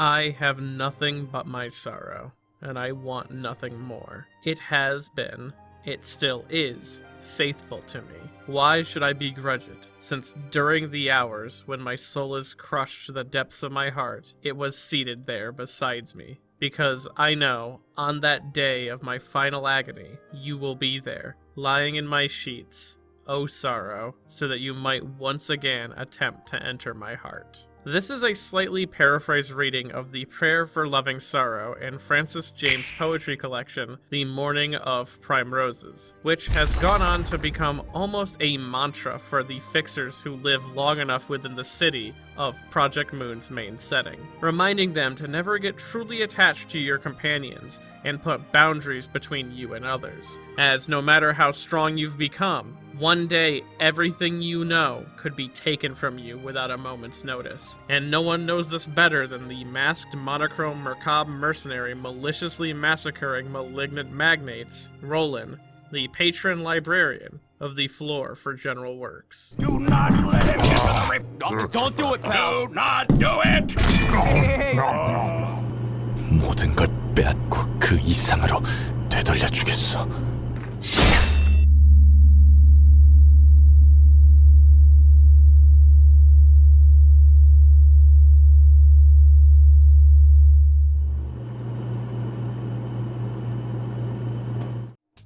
I have nothing but my sorrow, and I want nothing more. It has been, it still is, faithful to me. Why should I begrudge it, since during the hours when my soul is crushed to the depths of my heart, it was seated there beside me? Because I know, on that day of my final agony, you will be there, lying in my sheets, O sorrow, so that you might once again attempt to enter my heart. This is a slightly paraphrased reading of the Prayer for Loving Sorrow in Francis James' poetry collection, The Morning of Prime Roses, which has gone on to become almost a mantra for the fixers who live long enough within the city of Project Moon's main setting, reminding them to never get truly attached to your companions and put boundaries between you and others, as no matter how strong you've become, one day everything you know could be taken from you without a moment's notice. And no one knows this better than the masked monochrome macabre mercenary maliciously massacring malignant magnates, Roland, the patron librarian of the floor for general works. Do not let him get to the rip! Don't do it, pal! Do not do it! 모든 걸 빼앗고 그 이상으로 되돌려주겠어.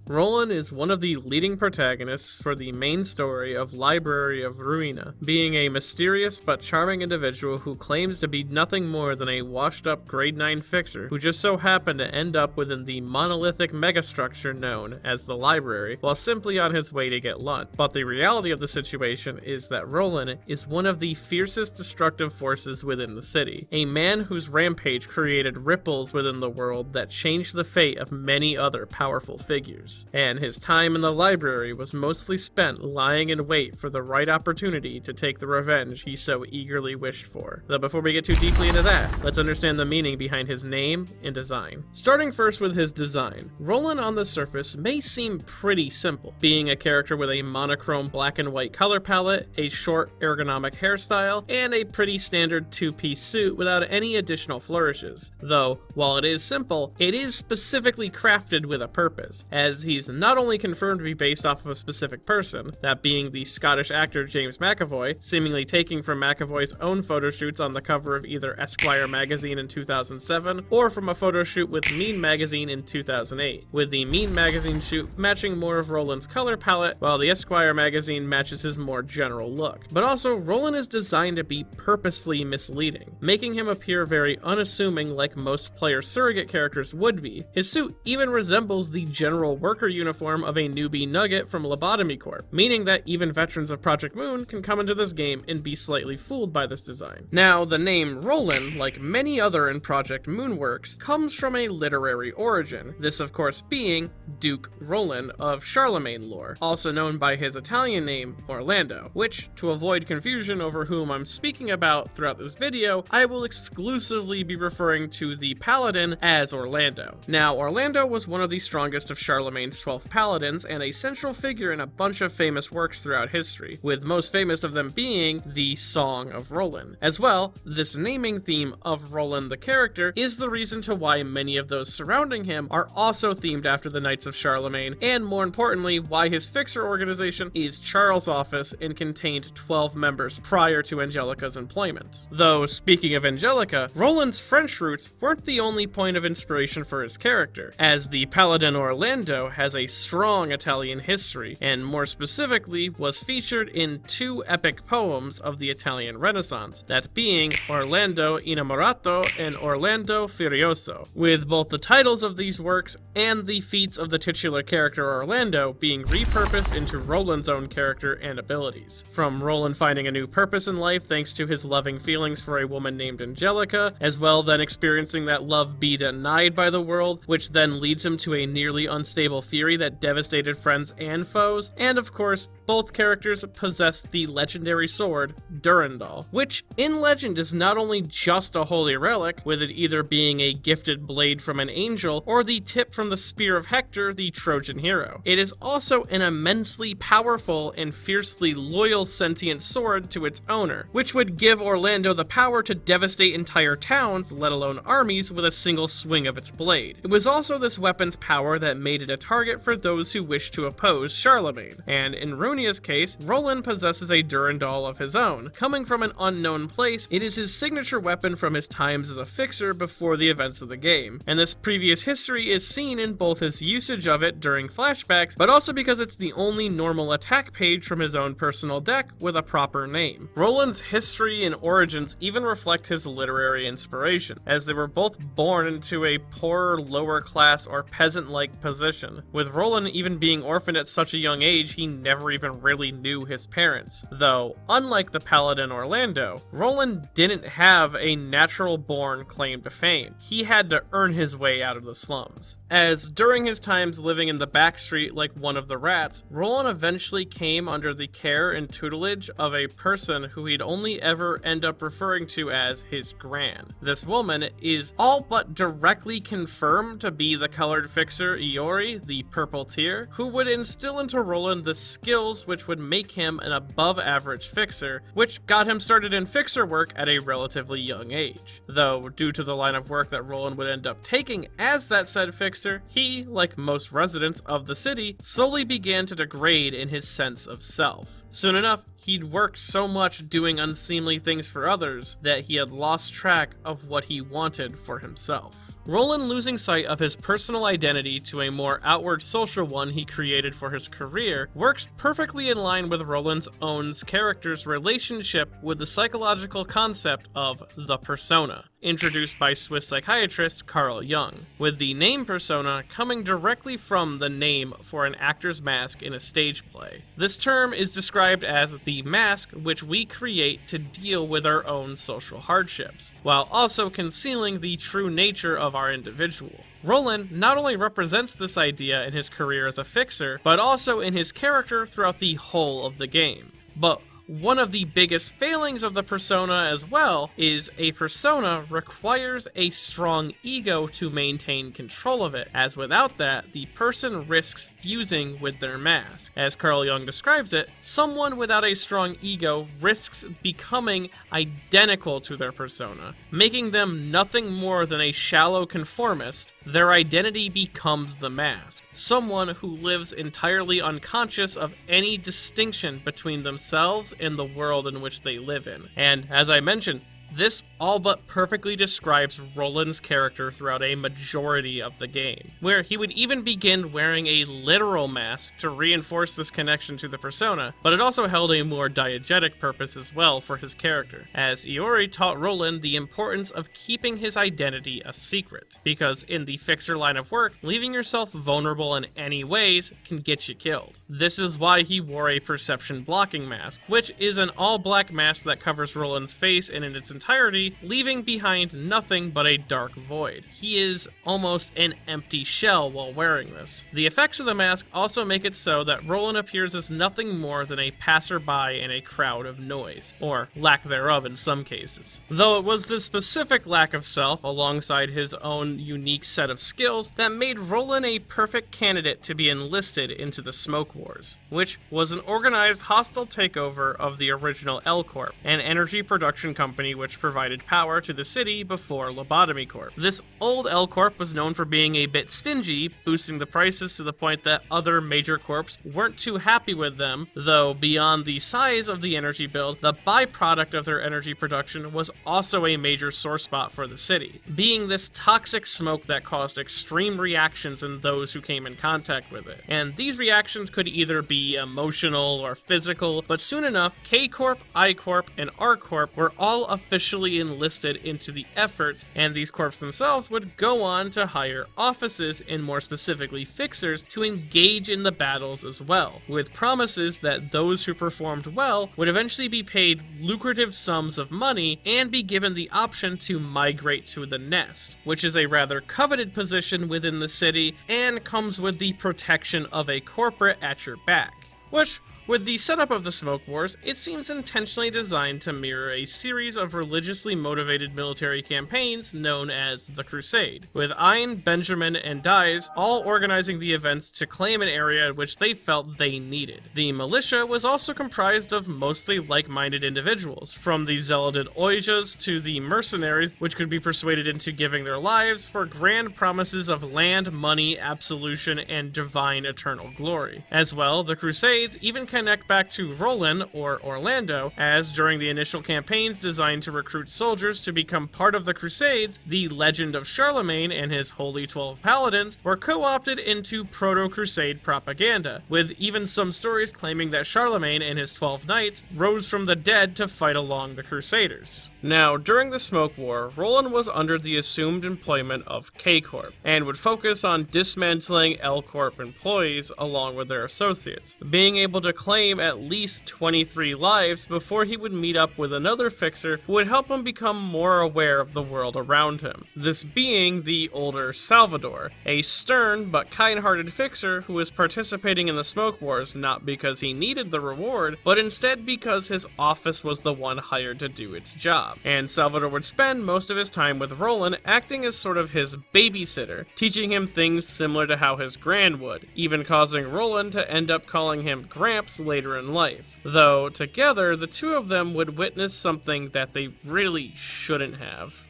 Roland is one of the leading protagonists for the main story of Library of Ruina, being a mysterious but charming individual who claims to be nothing more than a washed-up grade 9 fixer who just so happened to end up within the monolithic megastructure known as the Library while simply on his way to get lunch. But the reality of the situation is that Roland is one of the fiercest destructive forces within the city, a man whose rampage created ripples within the world that changed the fate of many other powerful figures. And his time in the library was mostly spent lying in wait for the right opportunity to take the revenge he so eagerly wished for. Though before we get too deeply into that, let's understand the meaning behind his name and design. Starting first with his design, Roland on the surface may seem pretty simple, being a character with a monochrome black and white color palette, a short ergonomic hairstyle, and a pretty standard two-piece suit without any additional flourishes. Though, while it is simple, it is specifically crafted with a purpose, as he's not only confirmed to be based off of a specific person, that being the Scottish actor James McAvoy, seemingly taking from McAvoy's own photo shoots on the cover of either Esquire magazine in 2007, or from a photo shoot with Mean magazine in 2008, with the Mean magazine shoot matching more of Roland's color palette, while the Esquire magazine matches his more general look. But also, Roland is designed to be purposefully misleading, making him appear very unassuming like most player surrogate characters would be. His suit even resembles the general worker uniform of a newbie Nugget from Lobotomy Corp, meaning that even veterans of Project Moon can come into this game and be slightly fooled by this design. Now, the name Roland, like many other in Project Moon works, comes from a literary origin, this of course being Duke Roland of Charlemagne lore, also known by his Italian name, Orlando, which, to avoid confusion over whom I'm speaking about throughout this video, I will exclusively be referring to the Paladin as Orlando. Now, Orlando was one of the strongest of Charlemagne's 12 paladins and a central figure in a bunch of famous works throughout history, with most famous of them being the Song of Roland. As well, this naming theme of Roland the character is the reason to why many of those surrounding him are also themed after the Knights of Charlemagne, and more importantly, why his fixer organization is Charles' office and contained 12 members prior to Angelica's employment. Though, speaking of Angelica, Roland's French roots weren't the only point of inspiration for his character, as the Paladin Orlando has a strong Italian history, and more specifically was featured in two epic poems of the Italian Renaissance, that being Orlando Innamorato and Orlando Furioso, with both the titles of these works and the feats of the titular character Orlando being repurposed into Roland's own character and abilities. From Roland finding a new purpose in life thanks to his loving feelings for a woman named Angelica, as well then experiencing that love be denied by the world, which then leads him to a nearly unstable fury that devastated friends and foes, and of course, both characters possess the legendary sword, Durandal, which in legend is not only just a holy relic, with it either being a gifted blade from an angel or the tip from the spear of Hector, the Trojan hero. It is also an immensely powerful and fiercely loyal sentient sword to its owner, which would give Orlando the power to devastate entire towns, let alone armies, with a single swing of its blade. It was also this weapon's power that made it a target for those who wished to oppose Charlemagne, and in Ruina's case, Roland possesses a Durandal of his own. Coming from an unknown place, it is his signature weapon from his times as a fixer before the events of the game, and this previous history is seen in both his usage of it during flashbacks, but also because it's the only normal attack page from his own personal deck with a proper name. Roland's history and origins even reflect his literary inspiration, as they were both born into a poor, lower class or peasant-like position, with Roland even being orphaned at such a young age he never even really knew his parents. Though, unlike the paladin Orlando, Roland didn't have a natural-born claim to fame. He had to earn his way out of the slums. As during his times living in the backstreet like one of the rats, Roland eventually came under the care and tutelage of a person who he'd only ever end up referring to as his gran. This woman is all but directly confirmed to be the colored fixer Iori, the purple tier, who would instill into Roland the skills which would make him an above average fixer, which got him started in fixer work at a relatively young age. Though, due to the line of work that Roland would end up taking as that said fixer, he, like most residents of the city, slowly began to degrade in his sense of self. Soon enough, he'd worked so much doing unseemly things for others that he had lost track of what he wanted for himself. Roland losing sight of his personal identity to a more outward social one he created for his career works perfectly in line with Roland's own character's relationship with the psychological concept of the persona, introduced by Swiss psychiatrist Carl Jung, with the name persona coming directly from the name for an actor's mask in a stage play. This term is described as the mask which we create to deal with our own social hardships, while also concealing the true nature of our individual. Roland not only represents this idea in his career as a fixer, but also in his character throughout the whole of the game. But one of the biggest failings of the persona as well is a persona requires a strong ego to maintain control of it, as without that, the person risks fusing with their mask. As Carl Jung describes it, someone without a strong ego risks becoming identical to their persona, making them nothing more than a shallow conformist. Their identity becomes the mask, someone who lives entirely unconscious of any distinction between themselves and the world in which they live in. And as I mentioned, this all but perfectly describes Roland's character throughout a majority of the game, where he would even begin wearing a literal mask to reinforce this connection to the persona, but it also held a more diegetic purpose as well for his character, as Iori taught Roland the importance of keeping his identity a secret, because in the fixer line of work, leaving yourself vulnerable in any ways can get you killed. This is why he wore a perception blocking mask, which is an all-black mask that covers Roland's face and in its entirety, leaving behind nothing but a dark void. He is almost an empty shell while wearing this. The effects of the mask also make it so that Roland appears as nothing more than a passerby in a crowd of noise, or lack thereof in some cases. Though it was this specific lack of self, alongside his own unique set of skills, that made Roland a perfect candidate to be enlisted into the Smoke Wars, which was an organized hostile takeover of the original L Corp, an energy production company which provided power to the city before Lobotomy Corp. This old L Corp was known for being a bit stingy, boosting the prices to the point that other major corps weren't too happy with them, though beyond the size of the energy build, the byproduct of their energy production was also a major sore spot for the city, being this toxic smoke that caused extreme reactions in those who came in contact with it. And these reactions could either be emotional or physical, but soon enough, K Corp, I Corp, and R Corp were all officially enlisted into the efforts, and these corps themselves would go on to hire offices, and more specifically fixers, to engage in the battles as well, with promises that those who performed well would eventually be paid lucrative sums of money and be given the option to migrate to the Nest, which is a rather coveted position within the city and comes with the protection of a corporate at your back. Which, With the setup of the Smoke Wars, it seems intentionally designed to mirror a series of religiously motivated military campaigns known as the Crusade, with Ein, Benjamin, and Dies all organizing the events to claim an area which they felt they needed. The militia was also comprised of mostly like-minded individuals, from the zealoted Oijas to the mercenaries which could be persuaded into giving their lives for grand promises of land, money, absolution, and divine eternal glory. As well, the Crusades even connect back to Roland, or Orlando, as during the initial campaigns designed to recruit soldiers to become part of the Crusades, the legend of Charlemagne and his Holy 12 Paladins were co-opted into proto-Crusade propaganda, with even some stories claiming that Charlemagne and his 12 knights rose from the dead to fight along the Crusaders. Now, during the Smoke War, Roland was under the assumed employment of K-Corp, and would focus on dismantling L-Corp employees along with their associates, being able to claim at least 23 lives before he would meet up with another fixer who would help him become more aware of the world around him. This being the older Salvador, a stern but kind-hearted fixer who was participating in the Smoke Wars not because he needed the reward, but instead because his office was the one hired to do its job. And Salvador would spend most of his time with Roland acting as sort of his babysitter, teaching him things similar to how his gran would, even causing Roland to end up calling him Gramps later in life. Though, together, the two of them would witness something that they really shouldn't have.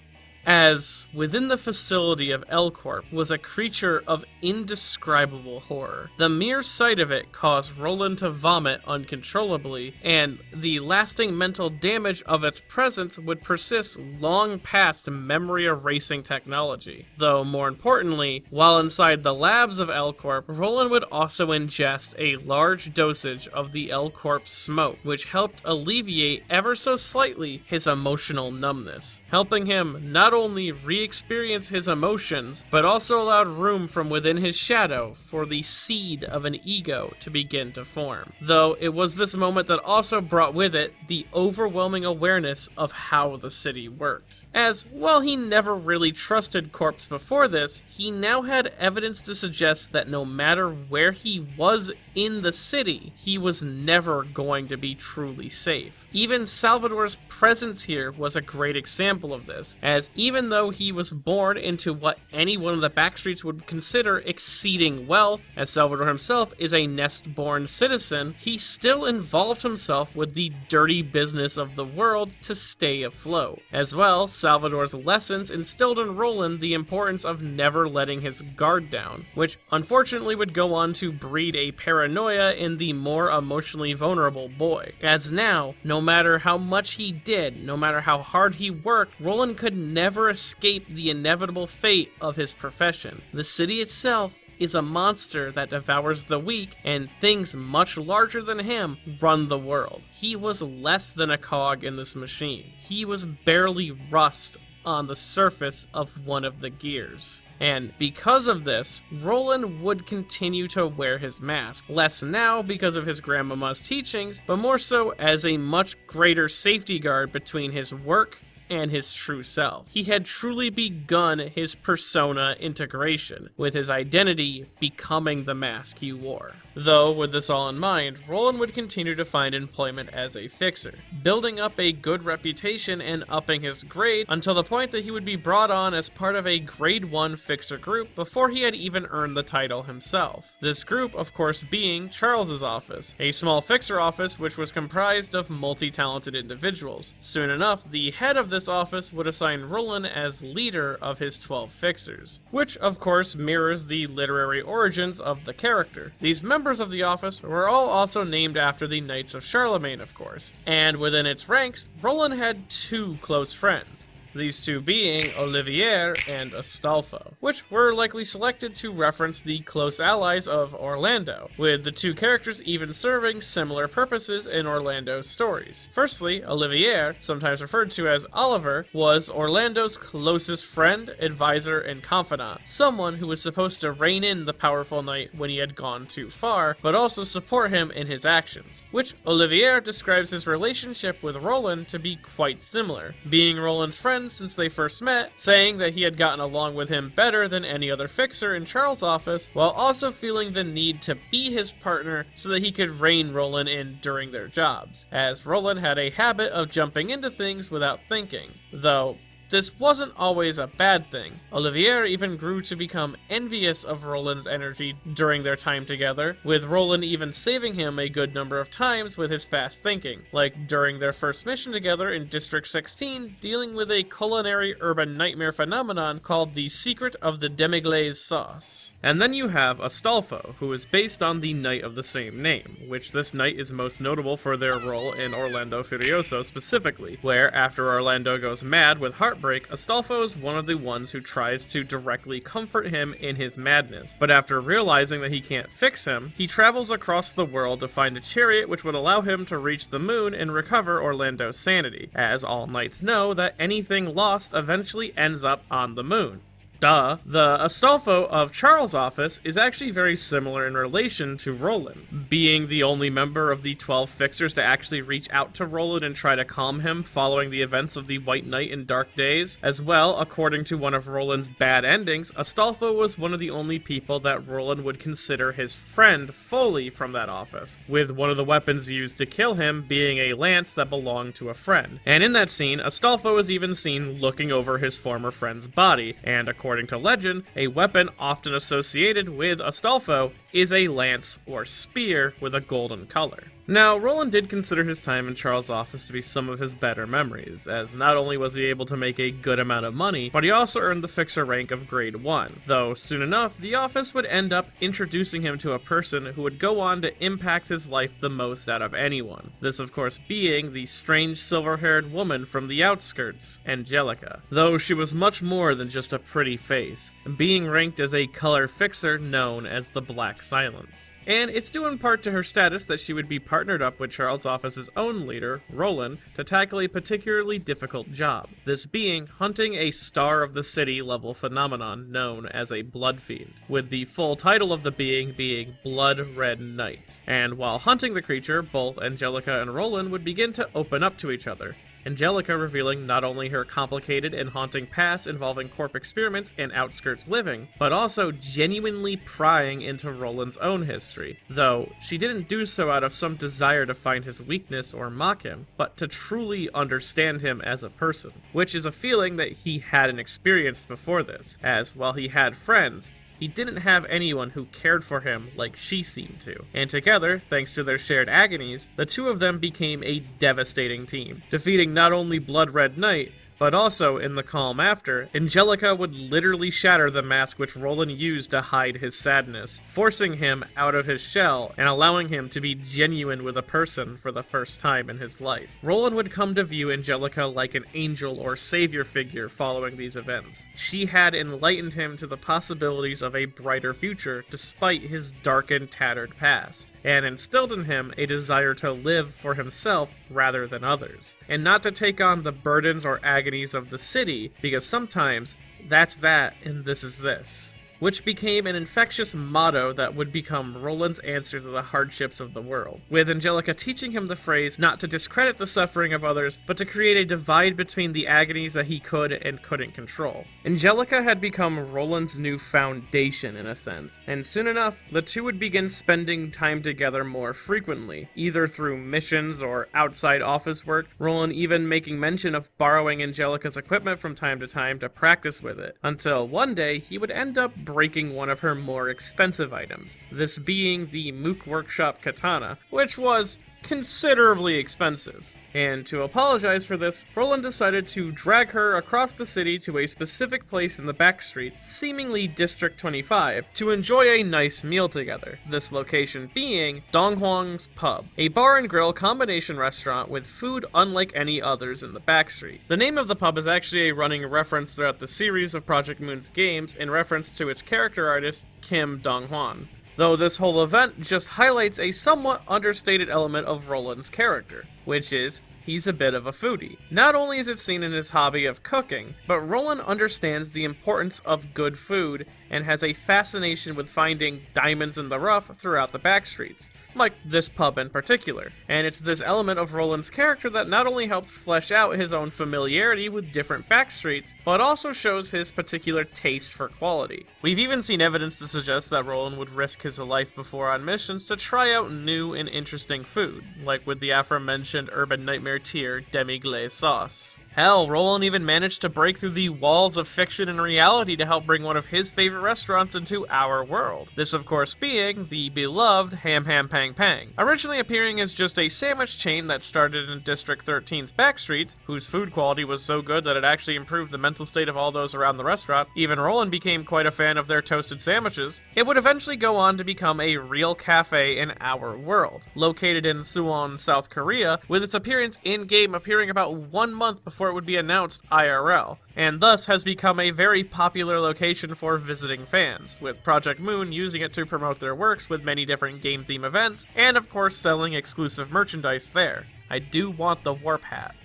As within the facility of L-Corp was a creature of indescribable horror. The mere sight of it caused Roland to vomit uncontrollably, and the lasting mental damage of its presence would persist long past memory-erasing technology. Though, more importantly, while inside the labs of L-Corp, Roland would also ingest a large dosage of the L-Corp smoke, which helped alleviate ever so slightly his emotional numbness, helping him not only re-experience his emotions, but also allowed room from within his shadow for the seed of an ego to begin to form. Though it was this moment that also brought with it the overwhelming awareness of how the city worked. As, while he never really trusted Corpse before this, he now had evidence to suggest that no matter where he was in the city, he was never going to be truly safe. Even Salvador's presence here was a great example of this, as even though he was born into what anyone of the Backstreets would consider exceeding wealth, as Salvador himself is a nest-born citizen, he still involved himself with the dirty business of the world to stay afloat. As well, Salvador's lessons instilled in Roland the importance of never letting his guard down, which unfortunately would go on to breed a paranoia in the more emotionally vulnerable boy. As now, no matter how much he did, no matter how hard he worked, Roland could never escape the inevitable fate of his profession. The city itself is a monster that devours the weak, and things much larger than him run the world. He was less than a cog in this machine. He was barely rust on the surface of one of the gears. And because of this, Roland would continue to wear his mask, less now because of his grandmama's teachings, but more so as a much greater safety guard between his work and his true self. He had truly begun his persona integration, with his identity becoming the mask he wore. Though, with this all in mind, Roland would continue to find employment as a fixer, building up a good reputation and upping his grade until the point that he would be brought on as part of a grade 1 fixer group before he had even earned the title himself. This group, of course, being Charles's office, a small fixer office which was comprised of multi-talented individuals. Soon enough, the head of this office would assign Roland as leader of his 12 fixers, which of course mirrors the literary origins of the character. These members of the office were all also named after the Knights of Charlemagne, of course, and within its ranks, Roland had two close friends. These two being Olivier and Astolfo, which were likely selected to reference the close allies of Orlando, with the two characters even serving similar purposes in Orlando's stories. Firstly, Olivier, sometimes referred to as Oliver, was Orlando's closest friend, advisor, and confidant, someone who was supposed to rein in the powerful knight when he had gone too far, but also support him in his actions, which Olivier describes his relationship with Roland to be quite similar, being Roland's friend friends since they first met, saying that he had gotten along with him better than any other fixer in Charles' office, while also feeling the need to be his partner so that he could rein Roland in during their jobs, as Roland had a habit of jumping into things without thinking, though this wasn't always a bad thing. Olivier even grew to become envious of Roland's energy during their time together, with Roland even saving him a good number of times with his fast thinking, like during their first mission together in District 16, dealing with a culinary urban nightmare phenomenon called the Secret of the Demiglaze Sauce. And then you have Astolfo, who is based on the knight of the same name, which this knight is most notable for their role in Orlando Furioso specifically, where after Orlando goes mad with heartbreak, Astolfo is one of the ones who tries to directly comfort him in his madness, but after realizing that he can't fix him, he travels across the world to find a chariot which would allow him to reach the moon and recover Orlando's sanity, as all knights know that anything lost eventually ends up on the moon. Duh. The Astolfo of Charles' office is actually very similar in relation to Roland, being the only member of the 12 fixers to actually reach out to Roland and try to calm him following the events of the White Knight in Dark Days. As well, according to one of Roland's bad endings, Astolfo was one of the only people that Roland would consider his friend fully from that office, with one of the weapons used to kill him being a lance that belonged to a friend. And in that scene, Astolfo is even seen looking over his former friend's body, and according to legend, a weapon often associated with Astolfo is a lance or spear with a golden color. Now, Roland did consider his time in Charles' office to be some of his better memories, as not only was he able to make a good amount of money, but he also earned the fixer rank of grade 1, though soon enough, the office would end up introducing him to a person who would go on to impact his life the most out of anyone. This, of course, being the strange silver-haired woman from the outskirts, Angelica, though she was much more than just a pretty face, being ranked as a color fixer known as the Black Silence. And it's due in part to her status that she would be partnered up with Charles' office's own leader, Roland, to tackle a particularly difficult job, this being hunting a Star of the City level phenomenon known as a Blood Fiend, with the full title of the being Blood Red Knight. And while hunting the creature, both Angelica and Roland would begin to open up to each other, Angelica revealing not only her complicated and haunting past involving corp experiments and outskirts living, but also genuinely prying into Roland's own history, though she didn't do so out of some desire to find his weakness or mock him, but to truly understand him as a person, which is a feeling that he hadn't experienced before this, as while he had friends, he didn't have anyone who cared for him like she seemed to. And together, thanks to their shared agonies, the two of them became a devastating team, defeating not only Blood Red Knight, but also, in the calm after, Angelica would literally shatter the mask which Roland used to hide his sadness, forcing him out of his shell and allowing him to be genuine with a person for the first time in his life. Roland would come to view Angelica like an angel or savior figure following these events. She had enlightened him to the possibilities of a brighter future despite his darkened, tattered past, and instilled in him a desire to live for himself rather than others, and not to take on the burdens or agonies of the city, because sometimes that's that and this is this, which became an infectious motto that would become Roland's answer to the hardships of the world, with Angelica teaching him the phrase not to discredit the suffering of others, but to create a divide between the agonies that he could and couldn't control. Angelica had become Roland's new foundation in a sense, and soon enough, the two would begin spending time together more frequently, either through missions or outside office work, Roland even making mention of borrowing Angelica's equipment from time to time to practice with it, until one day he would end up breaking one of her more expensive items, this being the Mook Workshop katana, which was considerably expensive. And to apologize for this, Roland decided to drag her across the city to a specific place in the back streets, seemingly District 25, to enjoy a nice meal together, this location being Donghuang's Pub, a bar and grill combination restaurant with food unlike any others in the backstreet. The name of the pub is actually a running reference throughout the series of Project Moon's games in reference to its character artist, Kim Dong-hwan, though this whole event just highlights a somewhat understated element of Roland's character, which is he's a bit of a foodie. Not only is it seen in his hobby of cooking, but Roland understands the importance of good food and has a fascination with finding diamonds in the rough throughout the backstreets, like this pub in particular. And it's this element of Roland's character that not only helps flesh out his own familiarity with different backstreets, but also shows his particular taste for quality. We've even seen evidence to suggest that Roland would risk his life before on missions to try out new and interesting food, like with the aforementioned Urban Nightmare tier demi-glace sauce. Hell, Roland even managed to break through the walls of fiction and reality to help bring one of his favorite restaurants into our world. This, of course, being the beloved Ham Ham Pang Pang. Originally appearing as just a sandwich chain that started in District 13's backstreets, whose food quality was so good that it actually improved the mental state of all those around the restaurant. Even Roland became quite a fan of their toasted sandwiches. It would eventually go on to become a real cafe in our world. Located in Suwon, South Korea, with its appearance in-game appearing about 1 month before it would be announced IRL, and thus has become a very popular location for visiting fans, with Project Moon using it to promote their works with many different game theme events, and of course selling exclusive merchandise there. I do want the warp hat.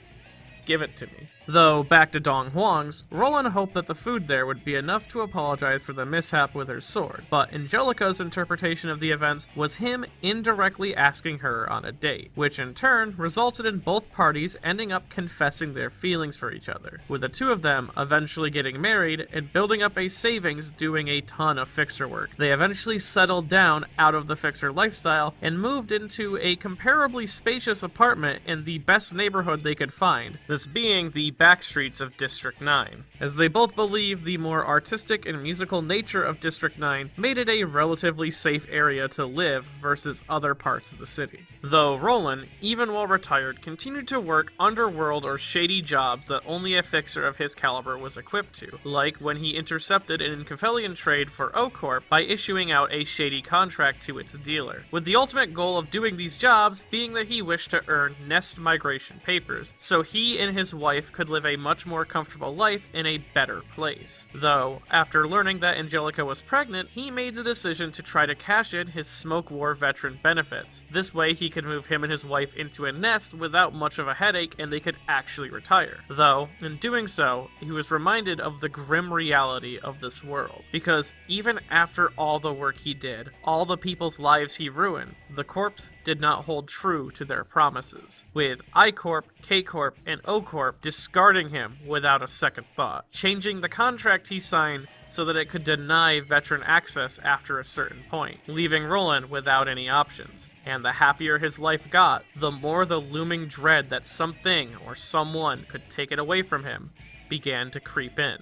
Give it to me. Though, back to Dong Huang's, Roland hoped that the food there would be enough to apologize for the mishap with her sword, but Angelica's interpretation of the events was him indirectly asking her on a date, which in turn resulted in both parties ending up confessing their feelings for each other, with the two of them eventually getting married and building up a savings doing a ton of fixer work. They eventually settled down out of the fixer lifestyle and moved into a comparably spacious apartment in the best neighborhood they could find, this being the backstreets of District 9, as they both believe the more artistic and musical nature of District 9 made it a relatively safe area to live versus other parts of the city. Though Roland, even while retired, continued to work underworld or shady jobs that only a fixer of his caliber was equipped to, like when he intercepted an Incaphelian trade for O-Corp by issuing out a shady contract to its dealer, with the ultimate goal of doing these jobs being that he wished to earn Nest migration papers, so he and his wife could live a much more comfortable life in a better place. Though, after learning that Angelica was pregnant, he made the decision to try to cash in his Smoke War veteran benefits. This way he could move him and his wife into a nest without much of a headache and they could actually retire. Though, in doing so, he was reminded of the grim reality of this world. Because even after all the work he did, all the people's lives he ruined, the corpse did not hold true to their promises, with I-Corp, K-Corp, and O-Corp discarding him without a second thought, changing the contract he signed so that it could deny veteran access after a certain point, leaving Roland without any options. And the happier his life got, the more the looming dread that something or someone could take it away from him began to creep in.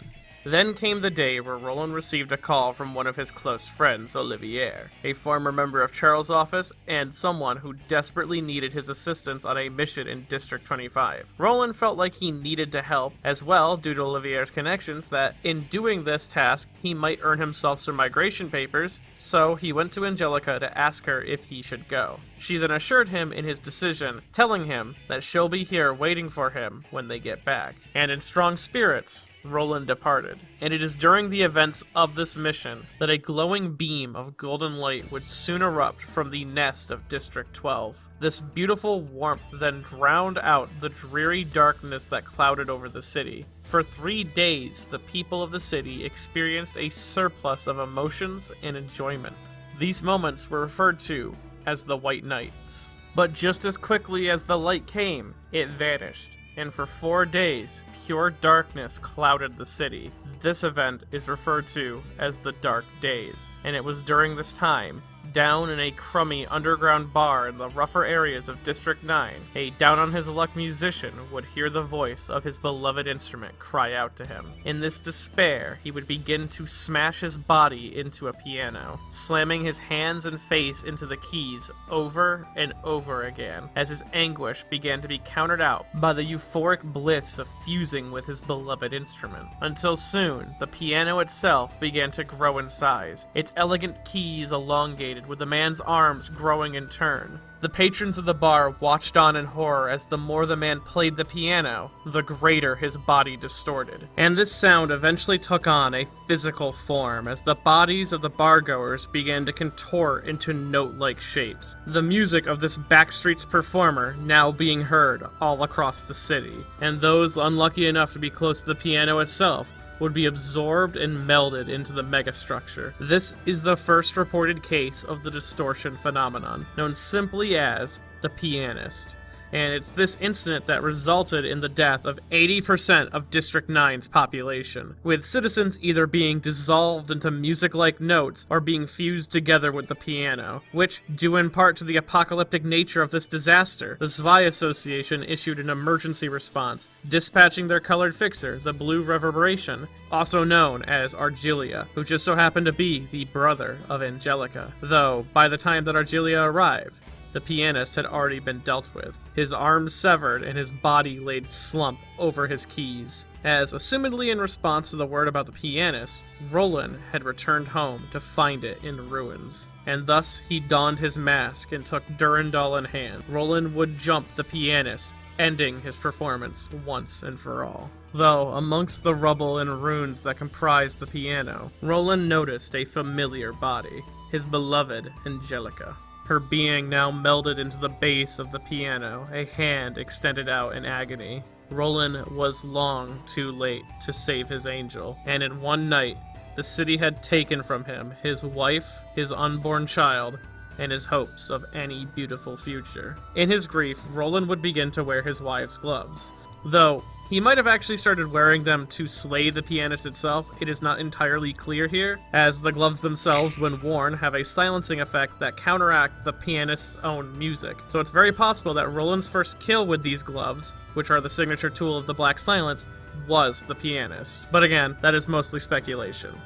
Then came the day where Roland received a call from one of his close friends, Olivier, a former member of Charles' office and someone who desperately needed his assistance on a mission in District 25. Roland felt like he needed to help, as well due to Olivier's connections, that in doing this task, he might earn himself some migration papers, so he went to Angelica to ask her if he should go. She then assured him in his decision, telling him that she'll be here waiting for him when they get back. And in strong spirits, Roland departed. And it is during the events of this mission that a glowing beam of golden light would soon erupt from the nest of District 12. This beautiful warmth then drowned out the dreary darkness that clouded over the city. For 3 days, the people of the city experienced a surplus of emotions and enjoyment. These moments were referred to as the White Nights. But just as quickly as the light came, it vanished. And for 4 days, pure darkness clouded the city. This event is referred to as the Dark Days. And it was during this time, down in a crummy underground bar in the rougher areas of District 9, a down-on-his-luck musician would hear the voice of his beloved instrument cry out to him. In this despair, he would begin to smash his body into a piano, slamming his hands and face into the keys over and over again, as his anguish began to be countered out by the euphoric bliss of fusing with his beloved instrument. Until soon, the piano itself began to grow in size, its elegant keys elongated, with the man's arms growing in turn. The patrons of the bar watched on in horror as the more the man played the piano, the greater his body distorted. And this sound eventually took on a physical form as the bodies of the bargoers began to contort into note-like shapes. The music of this backstreets performer now being heard all across the city, and those unlucky enough to be close to the piano itself would be absorbed and melded into the megastructure. This is the first reported case of the distortion phenomenon, known simply as the pianist. And it's this incident that resulted in the death of 80% of District 9's population, with citizens either being dissolved into music-like notes or being fused together with the piano, which, due in part to the apocalyptic nature of this disaster, the Zwei Association issued an emergency response, dispatching their colored fixer, the Blue Reverberation, also known as Argelia, who just so happened to be the brother of Angelica. Though, by the time that Argelia arrived, the pianist had already been dealt with, his arms severed and his body laid slump over his keys, as, assumedly in response to the word about the pianist, Roland had returned home to find it in ruins. And thus he donned his mask and took Durandal in hand. Roland would jump the pianist, ending his performance once and for all. Though, amongst the rubble and ruins that comprised the piano, Roland noticed a familiar body, his beloved Angelica. Her being now melded into the base of the piano, a hand extended out in agony. Roland was long too late to save his angel, and in one night, the city had taken from him his wife, his unborn child, and his hopes of any beautiful future. In his grief, Roland would begin to wear his wife's gloves. Though he might have actually started wearing them to slay the pianist itself, it is not entirely clear here, as the gloves themselves, when worn, have a silencing effect that counteract the pianist's own music. So it's very possible that Roland's first kill with these gloves, which are the signature tool of the Black Silence, was the pianist. But again, that is mostly speculation.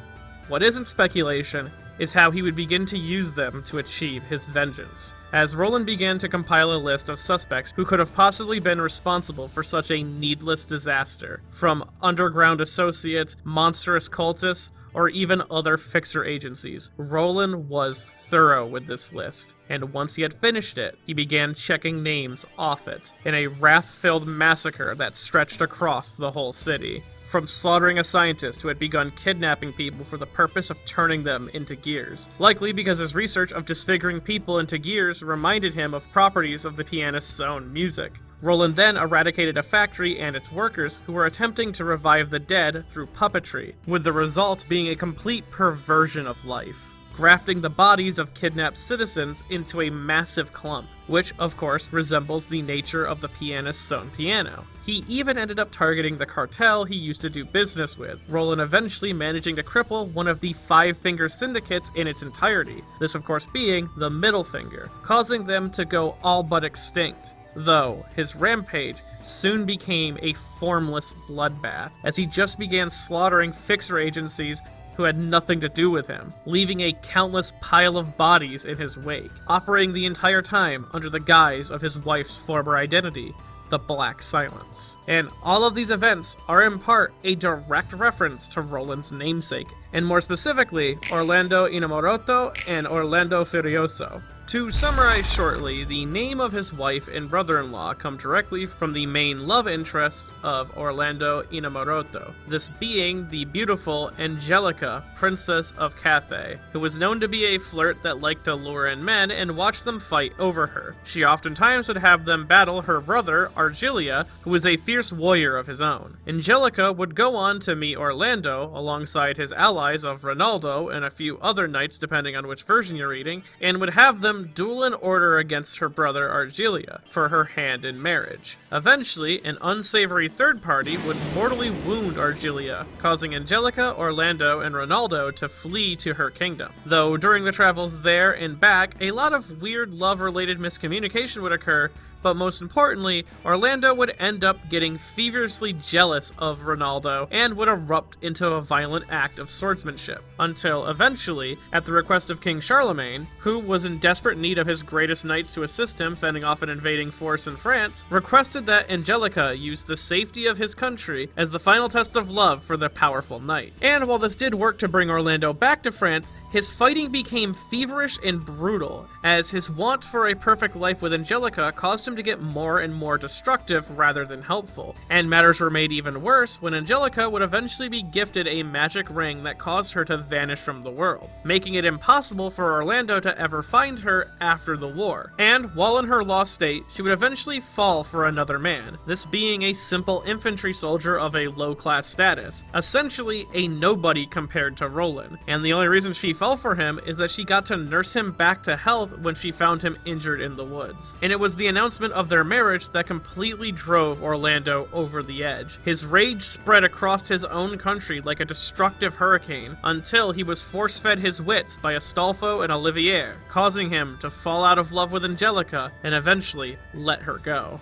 What isn't speculation is how he would begin to use them to achieve his vengeance, as Roland began to compile a list of suspects who could have possibly been responsible for such a needless disaster, from underground associates, monstrous cultists, or even other fixer agencies. Roland was thorough with this list, and once he had finished it, he began checking names off it, in a wrath-filled massacre that stretched across the whole city. From slaughtering a scientist who had begun kidnapping people for the purpose of turning them into gears, likely because his research of disfiguring people into gears reminded him of properties of the pianist's own music. Roland then eradicated a factory and its workers who were attempting to revive the dead through puppetry, with the result being a complete perversion of life, grafting the bodies of kidnapped citizens into a massive clump, which, of course, resembles the nature of the pianist's own piano. He even ended up targeting the cartel he used to do business with, Roland eventually managing to cripple one of the Five-Finger Syndicates in its entirety, this of course being the middle finger, causing them to go all but extinct. Though, his rampage soon became a formless bloodbath, as he just began slaughtering fixer agencies who had nothing to do with him, leaving a countless pile of bodies in his wake, operating the entire time under the guise of his wife's former identity, the Black Silence. And all of these events are in part a direct reference to Roland's namesake, and more specifically, Orlando Innamorato and Orlando Furioso. To summarize shortly, the name of his wife and brother-in-law come directly from the main love interest of Orlando Innamorato, this being the beautiful Angelica, Princess of Cathay, who was known to be a flirt that liked to lure in men and watch them fight over her. She oftentimes would have them battle her brother, Argelia, who was a fierce warrior of his own. Angelica would go on to meet Orlando alongside his allies of Ronaldo and a few other knights depending on which version you're reading, and would have them duel in order against her brother Argelia for her hand in marriage. Eventually, an unsavory third party would mortally wound Argelia, causing Angelica, Orlando, and Ronaldo to flee to her kingdom. Though during the travels there and back, a lot of weird love-related miscommunication would occur, but most importantly, Orlando would end up getting feverishly jealous of Ronaldo and would erupt into a violent act of swordsmanship, until eventually, at the request of King Charlemagne, who was in desperate need of his greatest knights to assist him fending off an invading force in France, requested that Angelica use the safety of his country as the final test of love for the powerful knight. And while this did work to bring Orlando back to France, his fighting became feverish and brutal, as his want for a perfect life with Angelica caused him him to get more and more destructive rather than helpful. And matters were made even worse when Angelica would eventually be gifted a magic ring that caused her to vanish from the world, making it impossible for Orlando to ever find her after the war. And while in her lost state, she would eventually fall for another man, this being a simple infantry soldier of a low-class status, essentially a nobody compared to Roland. And the only reason she fell for him is that she got to nurse him back to health when she found him injured in the woods. And it was the announcement of their marriage that completely drove Orlando over the edge. His rage spread across his own country like a destructive hurricane until he was force-fed his wits by Astolfo and Olivier, causing him to fall out of love with Angelica and eventually let her go.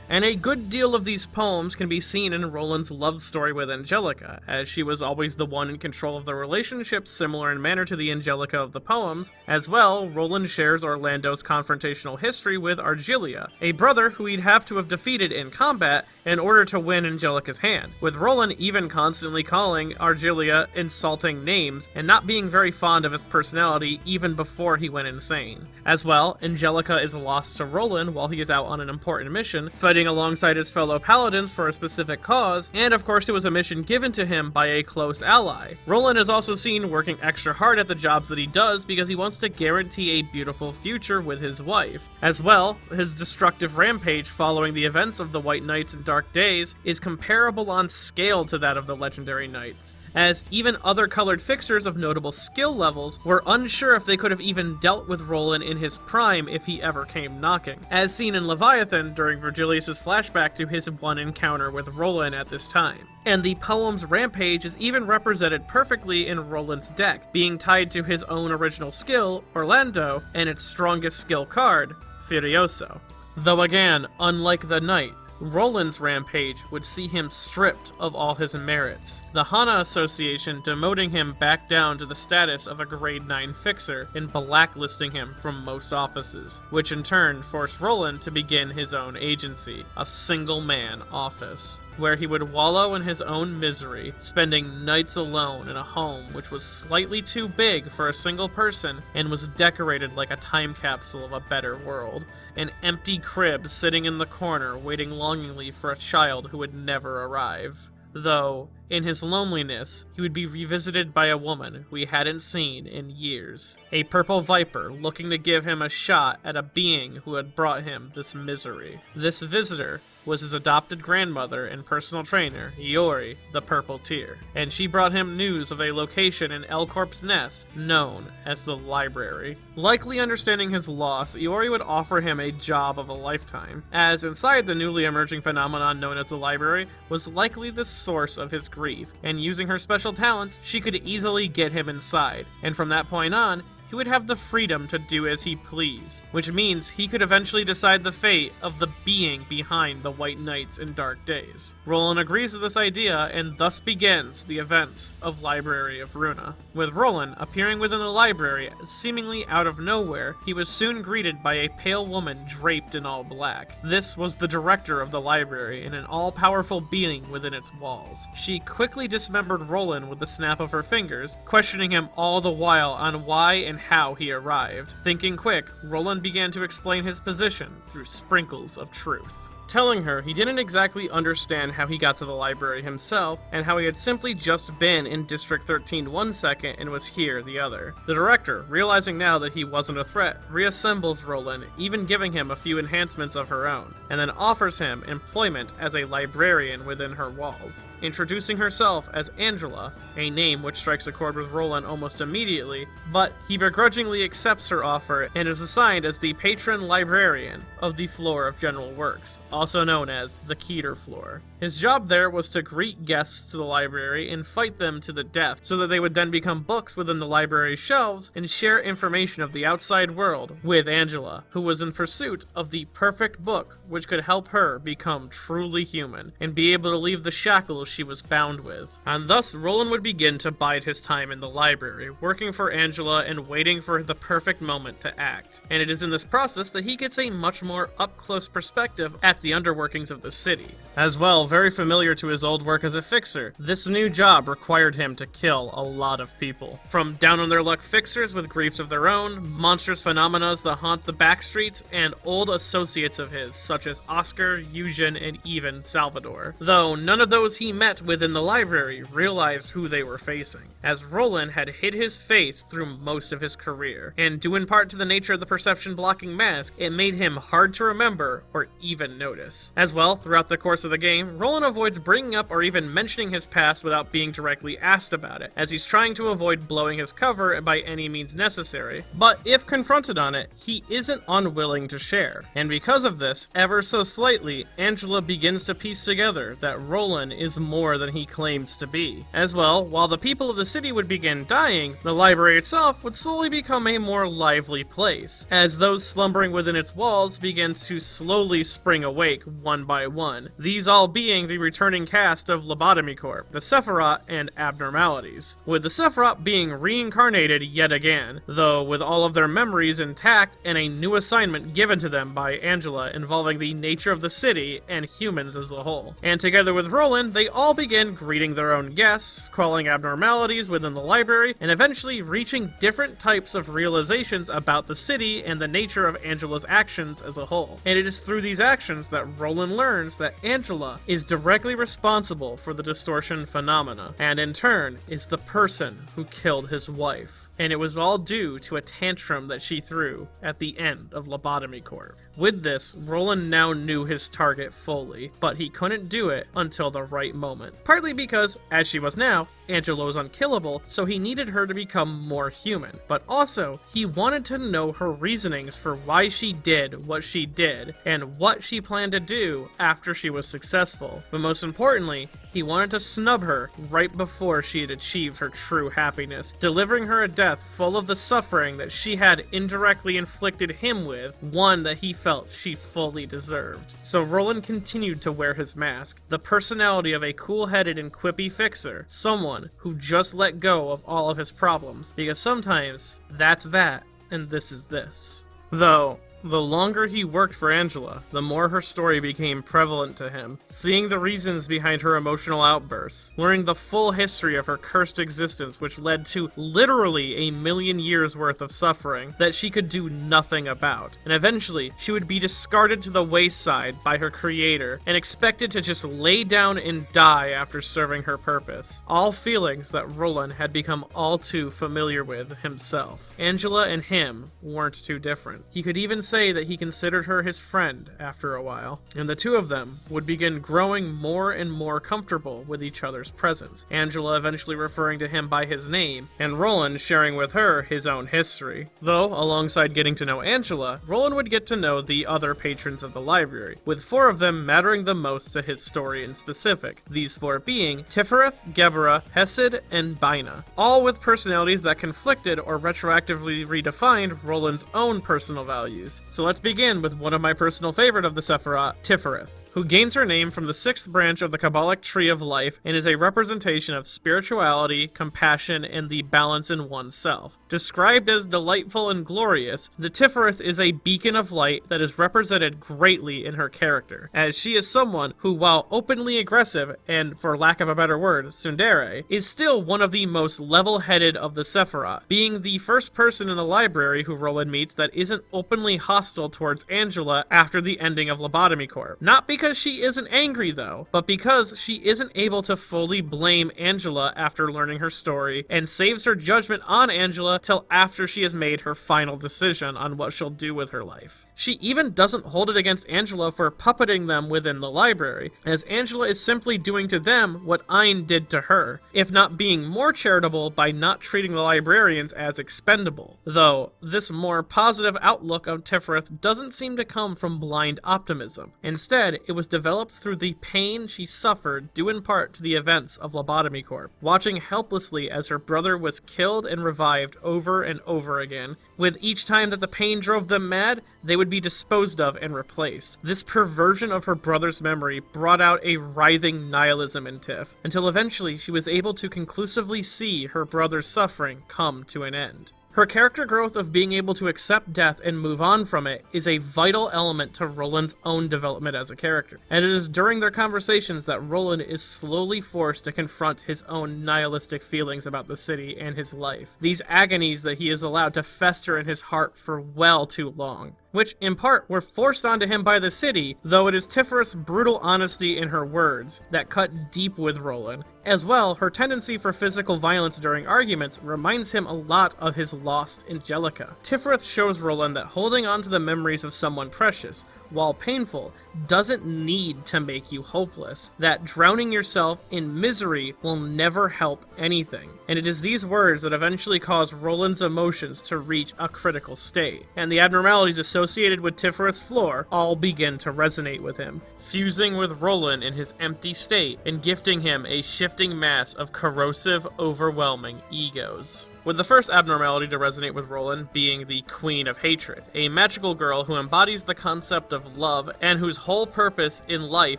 And a good deal of these poems can be seen in Roland's love story with Angelica, as she was always the one in control of the relationship, similar in manner to the Angelica of the poems. As well, Roland shares Orlando's confrontational history with Argilia, a brother who he'd have to have defeated in combat in order to win Angelica's hand, with Roland even constantly calling Argilia insulting names and not being very fond of his personality even before he went insane. As well, Angelica is lost to Roland while he is out on an important mission, fighting alongside his fellow paladins for a specific cause, and of course it was a mission given to him by a close ally. Roland is also seen working extra hard at the jobs that he does because he wants to guarantee a beautiful future with his wife. As well, his destructive rampage following the events of the White Knights and Dark Days is comparable on scale to that of the legendary knights, as even other colored fixers of notable skill levels were unsure if they could have even dealt with Roland in his prime if he ever came knocking, as seen in Leviathan during Virgilius' flashback to his one encounter with Roland at this time. And the poem's Rampage is even represented perfectly in Roland's deck, being tied to his own original skill, Orlando, and its strongest skill card, Furioso. Though again, unlike the Knight, Roland's Rampage would see him stripped of all his merits, the Hana Association demoting him back down to the status of a grade 9 fixer and blacklisting him from most offices, which in turn forced Roland to begin his own agency, a single-man office, where he would wallow in his own misery, spending nights alone in a home which was slightly too big for a single person and was decorated like a time capsule of a better world. An empty crib sitting in the corner waiting longingly for a child who would never arrive. Though, in his loneliness, he would be revisited by a woman who he hadn't seen in years. A purple viper looking to give him a shot at a being who had brought him this misery. This visitor was his adopted grandmother and personal trainer, Iori, the Purple Tear, and she brought him news of a location in Elcorp's Nest known as the Library. Likely understanding his loss, Iori would offer him a job of a lifetime, as inside the newly emerging phenomenon known as the Library was likely the source of his grief, and using her special talents, she could easily get him inside, and from that point on, he would have the freedom to do as he pleased, which means he could eventually decide the fate of the being behind the White Knights and Dark Days. Roland agrees to this idea, and thus begins the events of Library of Ruina. With Roland appearing within the library seemingly out of nowhere, he was soon greeted by a pale woman draped in all black. This was the director of the library and an all-powerful being within its walls. She quickly dismembered Roland with the snap of her fingers, questioning him all the while on why and how he arrived. Thinking quick, Roland began to explain his position through sprinkles of truth, telling her he didn't exactly understand how he got to the library himself, and how he had simply just been in District 13 one second and was here the other. The director, realizing now that he wasn't a threat, reassembles Roland, even giving him a few enhancements of her own, and then offers him employment as a librarian within her walls, introducing herself as Angela, a name which strikes a chord with Roland almost immediately, but he begrudgingly accepts her offer and is assigned as the patron librarian of the floor of General Works, also known as the Keter floor. His job there was to greet guests to the library and fight them to the death, so that they would then become books within the library's shelves and share information of the outside world with Angela, who was in pursuit of the perfect book which could help her become truly human and be able to leave the shackles she was bound with. And thus Roland would begin to bide his time in the library, working for Angela and waiting for the perfect moment to act. And it is in this process that he gets a much more up-close perspective at the underworkings of the city. As well, very familiar to his old work as a fixer, this new job required him to kill a lot of people. From down-on-their-luck fixers with griefs of their own, monstrous phenomena that haunt the backstreets, and old associates of his, such as Oscar, Eugen, and even Salvador. Though none of those he met within the library realized who they were facing, as Roland had hid his face through most of his career, and due in part to the nature of the perception-blocking mask, it made him hard to remember or even notice. As well, throughout the course of the game, Roland avoids bringing up or even mentioning his past without being directly asked about it, as he's trying to avoid blowing his cover by any means necessary. But if confronted on it, he isn't unwilling to share. And because of this, ever so slightly, Angela begins to piece together that Roland is more than he claims to be. As well, while the people of the city would begin dying, the library itself would slowly become a more lively place, as those slumbering within its walls began to slowly spring awake one by one, these all being the returning cast of Lobotomy Corp, the Sephiroth and Abnormalities, with the Sephiroth being reincarnated yet again, though with all of their memories intact and a new assignment given to them by Angela involving the nature of the city and humans as a whole. And together with Roland, they all begin greeting their own guests, quelling abnormalities within the library, and eventually reaching different types of realizations about the city and the nature of Angela's actions as a whole. And it is through these actions that Roland learns that Angela is directly responsible for the distortion phenomena, and in turn is the person who killed his wife. And it was all due to a tantrum that she threw at the end of Lobotomy Corp. With this, Roland now knew his target fully, but he couldn't do it until the right moment. Partly because, as she was now, Angela was unkillable, so he needed her to become more human. But also, he wanted to know her reasonings for why she did what she did, and what she planned to do after she was successful. But most importantly, he wanted to snub her right before she had achieved her true happiness, delivering her a death full of the suffering that she had indirectly inflicted him with, one that he felt she fully deserved. So Roland continued to wear his mask, the personality of a cool-headed and quippy fixer, someone who just let go of all of his problems, because sometimes that's that, and this is this. Though, the longer he worked for Angela, the more her story became prevalent to him, seeing the reasons behind her emotional outbursts, learning the full history of her cursed existence which led to literally 1,000,000 years worth of suffering that she could do nothing about, and eventually she would be discarded to the wayside by her creator and expected to just lay down and die after serving her purpose. All feelings that Roland had become all too familiar with himself. Angela and him weren't too different. He could even say that he considered her his friend after a while, and the two of them would begin growing more and more comfortable with each other's presence, Angela eventually referring to him by his name, and Roland sharing with her his own history. Though, alongside getting to know Angela, Roland would get to know the other patrons of the library, with 4 of them mattering the most to his story in specific, these 4 being Tiphereth, Gebura, Chesed, and Binah, all with personalities that conflicted or retroactively redefined Roland's own personal values. So let's begin with one of my personal favorite of the Sephiroth, Tiphereth, who gains her name from the 6th branch of the Kabbalic Tree of Life and is a representation of spirituality, compassion, and the balance in oneself. Described as delightful and glorious, the Tiphereth is a beacon of light that is represented greatly in her character, as she is someone who, while openly aggressive and, for lack of a better word, tsundere, is still one of the most level-headed of the Sephiroth, being the first person in the library who Roland meets that isn't openly hostile towards Angela after the ending of Lobotomy Corp. Not because she isn't angry though, but because she isn't able to fully blame Angela after learning her story, and saves her judgment on Angela till after she has made her final decision on what she'll do with her life. She even doesn't hold it against Angela for puppeting them within the library, as Angela is simply doing to them what Ein did to her, if not being more charitable by not treating the librarians as expendable. Though, this more positive outlook of Tiphereth doesn't seem to come from blind optimism. Instead, it was developed through the pain she suffered due in part to the events of Lobotomy Corp, watching helplessly as her brother was killed and revived over and over again. With each time that the pain drove them mad, they would be disposed of and replaced. This perversion of her brother's memory brought out a writhing nihilism in Tiff, until eventually she was able to conclusively see her brother's suffering come to an end. Her character growth of being able to accept death and move on from it is a vital element to Roland's own development as a character, and it is during their conversations that Roland is slowly forced to confront his own nihilistic feelings about the city and his life, these agonies that he is allowed to fester in his heart for well too long, which in part were forced onto him by the city, though it is Tiphereth's brutal honesty in her words that cut deep with Roland. As well, her tendency for physical violence during arguments reminds him a lot of his lost Angelica. Tiphereth shows Roland that holding on to the memories of someone precious, while painful, doesn't need to make you hopeless, that drowning yourself in misery will never help anything. And it is these words that eventually cause Roland's emotions to reach a critical state, and the abnormalities associated with Tiphereth's floor all begin to resonate with him, fusing with Roland in his empty state and gifting him a shifting mass of corrosive, overwhelming egos. With the first abnormality to resonate with Roland being the Queen of Hatred, a magical girl who embodies the concept of love and whose whole purpose in life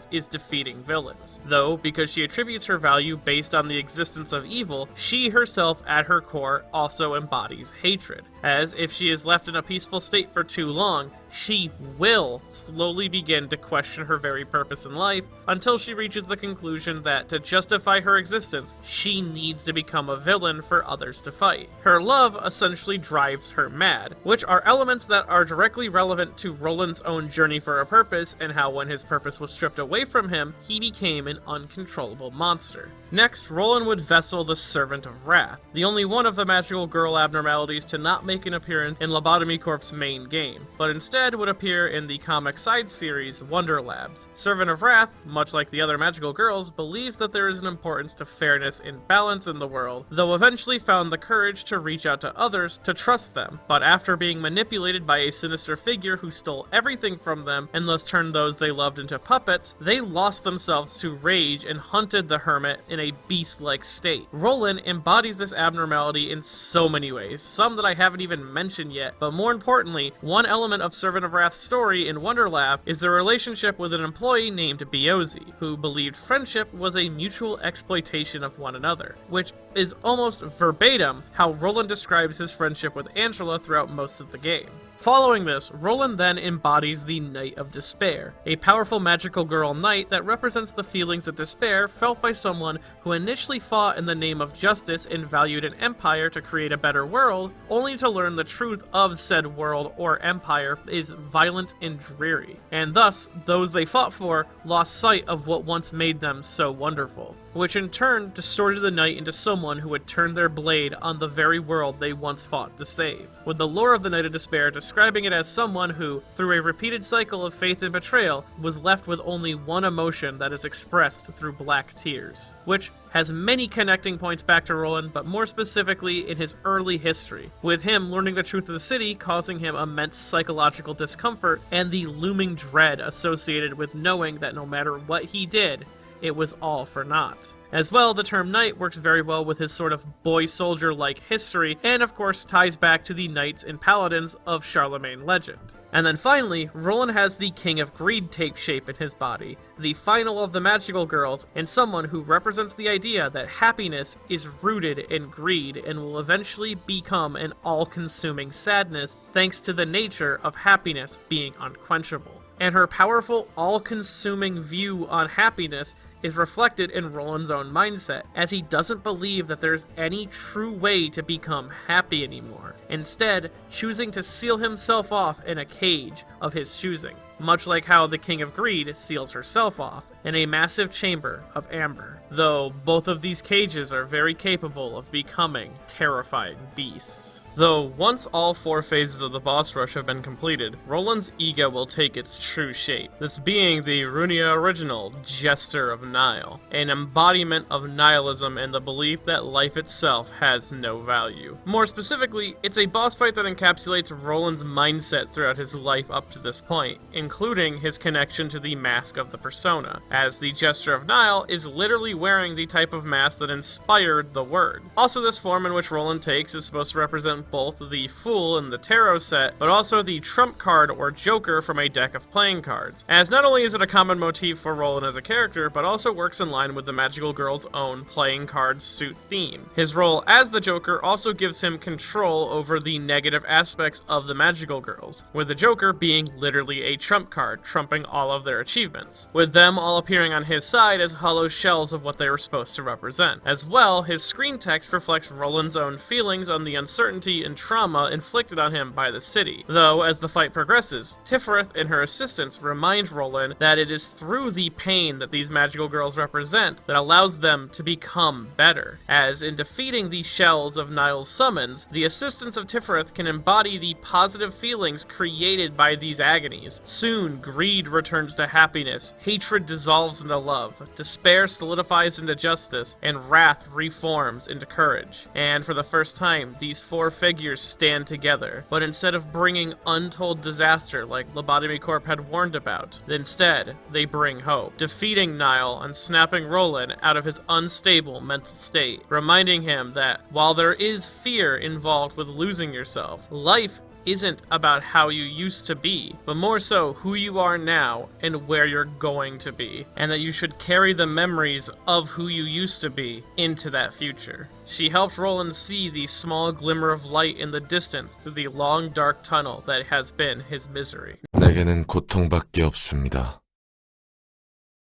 is defeating villains. Though, because she attributes her value based on the existence of evil, she herself at her core also embodies hatred, as if she is left in a peaceful state for too long, she will slowly begin to question her very purpose in life until she reaches the conclusion that to justify her existence, she needs to become a villain for others to fight. Her love essentially drives her mad, which are elements that are directly relevant to Roland's own journey for a purpose and how when his purpose was stripped away from him, he became an uncontrollable monster. Next, Roland would vessel the Servant of Wrath, the only one of the magical girl abnormalities to not make an appearance in Lobotomy Corp's main game, but instead would appear in the comic side series Wonder Labs. Servant of Wrath, much like the other magical girls, believes that there is an importance to fairness and balance in the world, though eventually found the courage to reach out to others to trust them, but after being manipulated by a sinister figure who stole everything from them and thus turned those they loved into puppets, they lost themselves to rage and hunted the hermit in a beast-like state. Roland embodies this abnormality in so many ways, some that I haven't even mentioned yet, but more importantly, one element of Servant of Wrath's story in Wonder Lab is the relationship with an employee named Biozi, who believed friendship was a mutual exploitation of one another, which is almost verbatim how Roland describes his friendship with Angela throughout most of the game. Following this, Roland then embodies the Knight of Despair, a powerful magical girl knight that represents the feelings of despair felt by someone who initially fought in the name of justice and valued an empire to create a better world, only to learn the truth of said world or empire is violent and dreary, and thus those they fought for lost sight of what once made them so wonderful, which in turn distorted the knight into someone who would turn their blade on the very world they once fought to save, with the lore of the Knight of Despair describing it as someone who, through a repeated cycle of faith and betrayal, was left with only one emotion that is expressed through black tears, which has many connecting points back to Roland, but more specifically in his early history, with him learning the truth of the city causing him immense psychological discomfort and the looming dread associated with knowing that no matter what he did, it was all for naught. As well, the term knight works very well with his sort of boy-soldier-like history, and of course ties back to the knights and paladins of Charlemagne legend. And then finally, Roland has the King of Greed take shape in his body, the final of the magical girls, and someone who represents the idea that happiness is rooted in greed and will eventually become an all-consuming sadness thanks to the nature of happiness being unquenchable. And her powerful, all-consuming view on happiness is reflected in Roland's own mindset, as he doesn't believe that there's any true way to become happy anymore, instead choosing to seal himself off in a cage of his choosing, much like how the King of Greed seals herself off in a massive chamber of amber, though both of these cages are very capable of becoming terrifying beasts. Though once all 4 phases of the boss rush have been completed, Roland's ego will take its true shape, this being the Ruina original, Jester of Nihil, an embodiment of nihilism and the belief that life itself has no value. More specifically, it's a boss fight that encapsulates Roland's mindset throughout his life up to this point, including his connection to the mask of the persona, as the Jester of Nihil is literally wearing the type of mask that inspired the word. Also, this form in which Roland takes is supposed to represent of both the Fool in the Tarot set, but also the Trump card or Joker from a deck of playing cards, as not only is it a common motif for Roland as a character, but also works in line with the magical girl's own playing card suit theme. His role as the Joker also gives him control over the negative aspects of the magical girls, with the Joker being literally a trump card, trumping all of their achievements, with them all appearing on his side as hollow shells of what they were supposed to represent. As well, his screen text reflects Roland's own feelings on the uncertainty and trauma inflicted on him by the city, though as the fight progresses, Tiphereth and her assistants remind Roland that it is through the pain that these magical girls represent that allows them to become better, as in defeating the shells of Niall's summons, the assistants of Tiphereth can embody the positive feelings created by these agonies. Soon, greed returns to happiness, hatred dissolves into love, despair solidifies into justice, and wrath reforms into courage. And for the first time, these four figures stand together, but instead of bringing untold disaster like Lobotomy Corp had warned about, instead, they bring hope, defeating Niall and snapping Roland out of his unstable mental state, reminding him that while there is fear involved with losing yourself, life isn't about how you used to be, but more so who you are now and where you're going to be, and that you should carry the memories of who you used to be into that future. She helped Roland see the small glimmer of light in the distance through the long dark tunnel that has been his misery. 내게는 고통밖에 없습니다.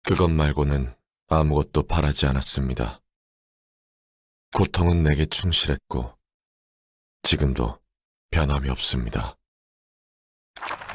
그것 말고는 아무것도 바라지 않았습니다. 고통은 내게 충실했고 지금도 변함이 없습니다.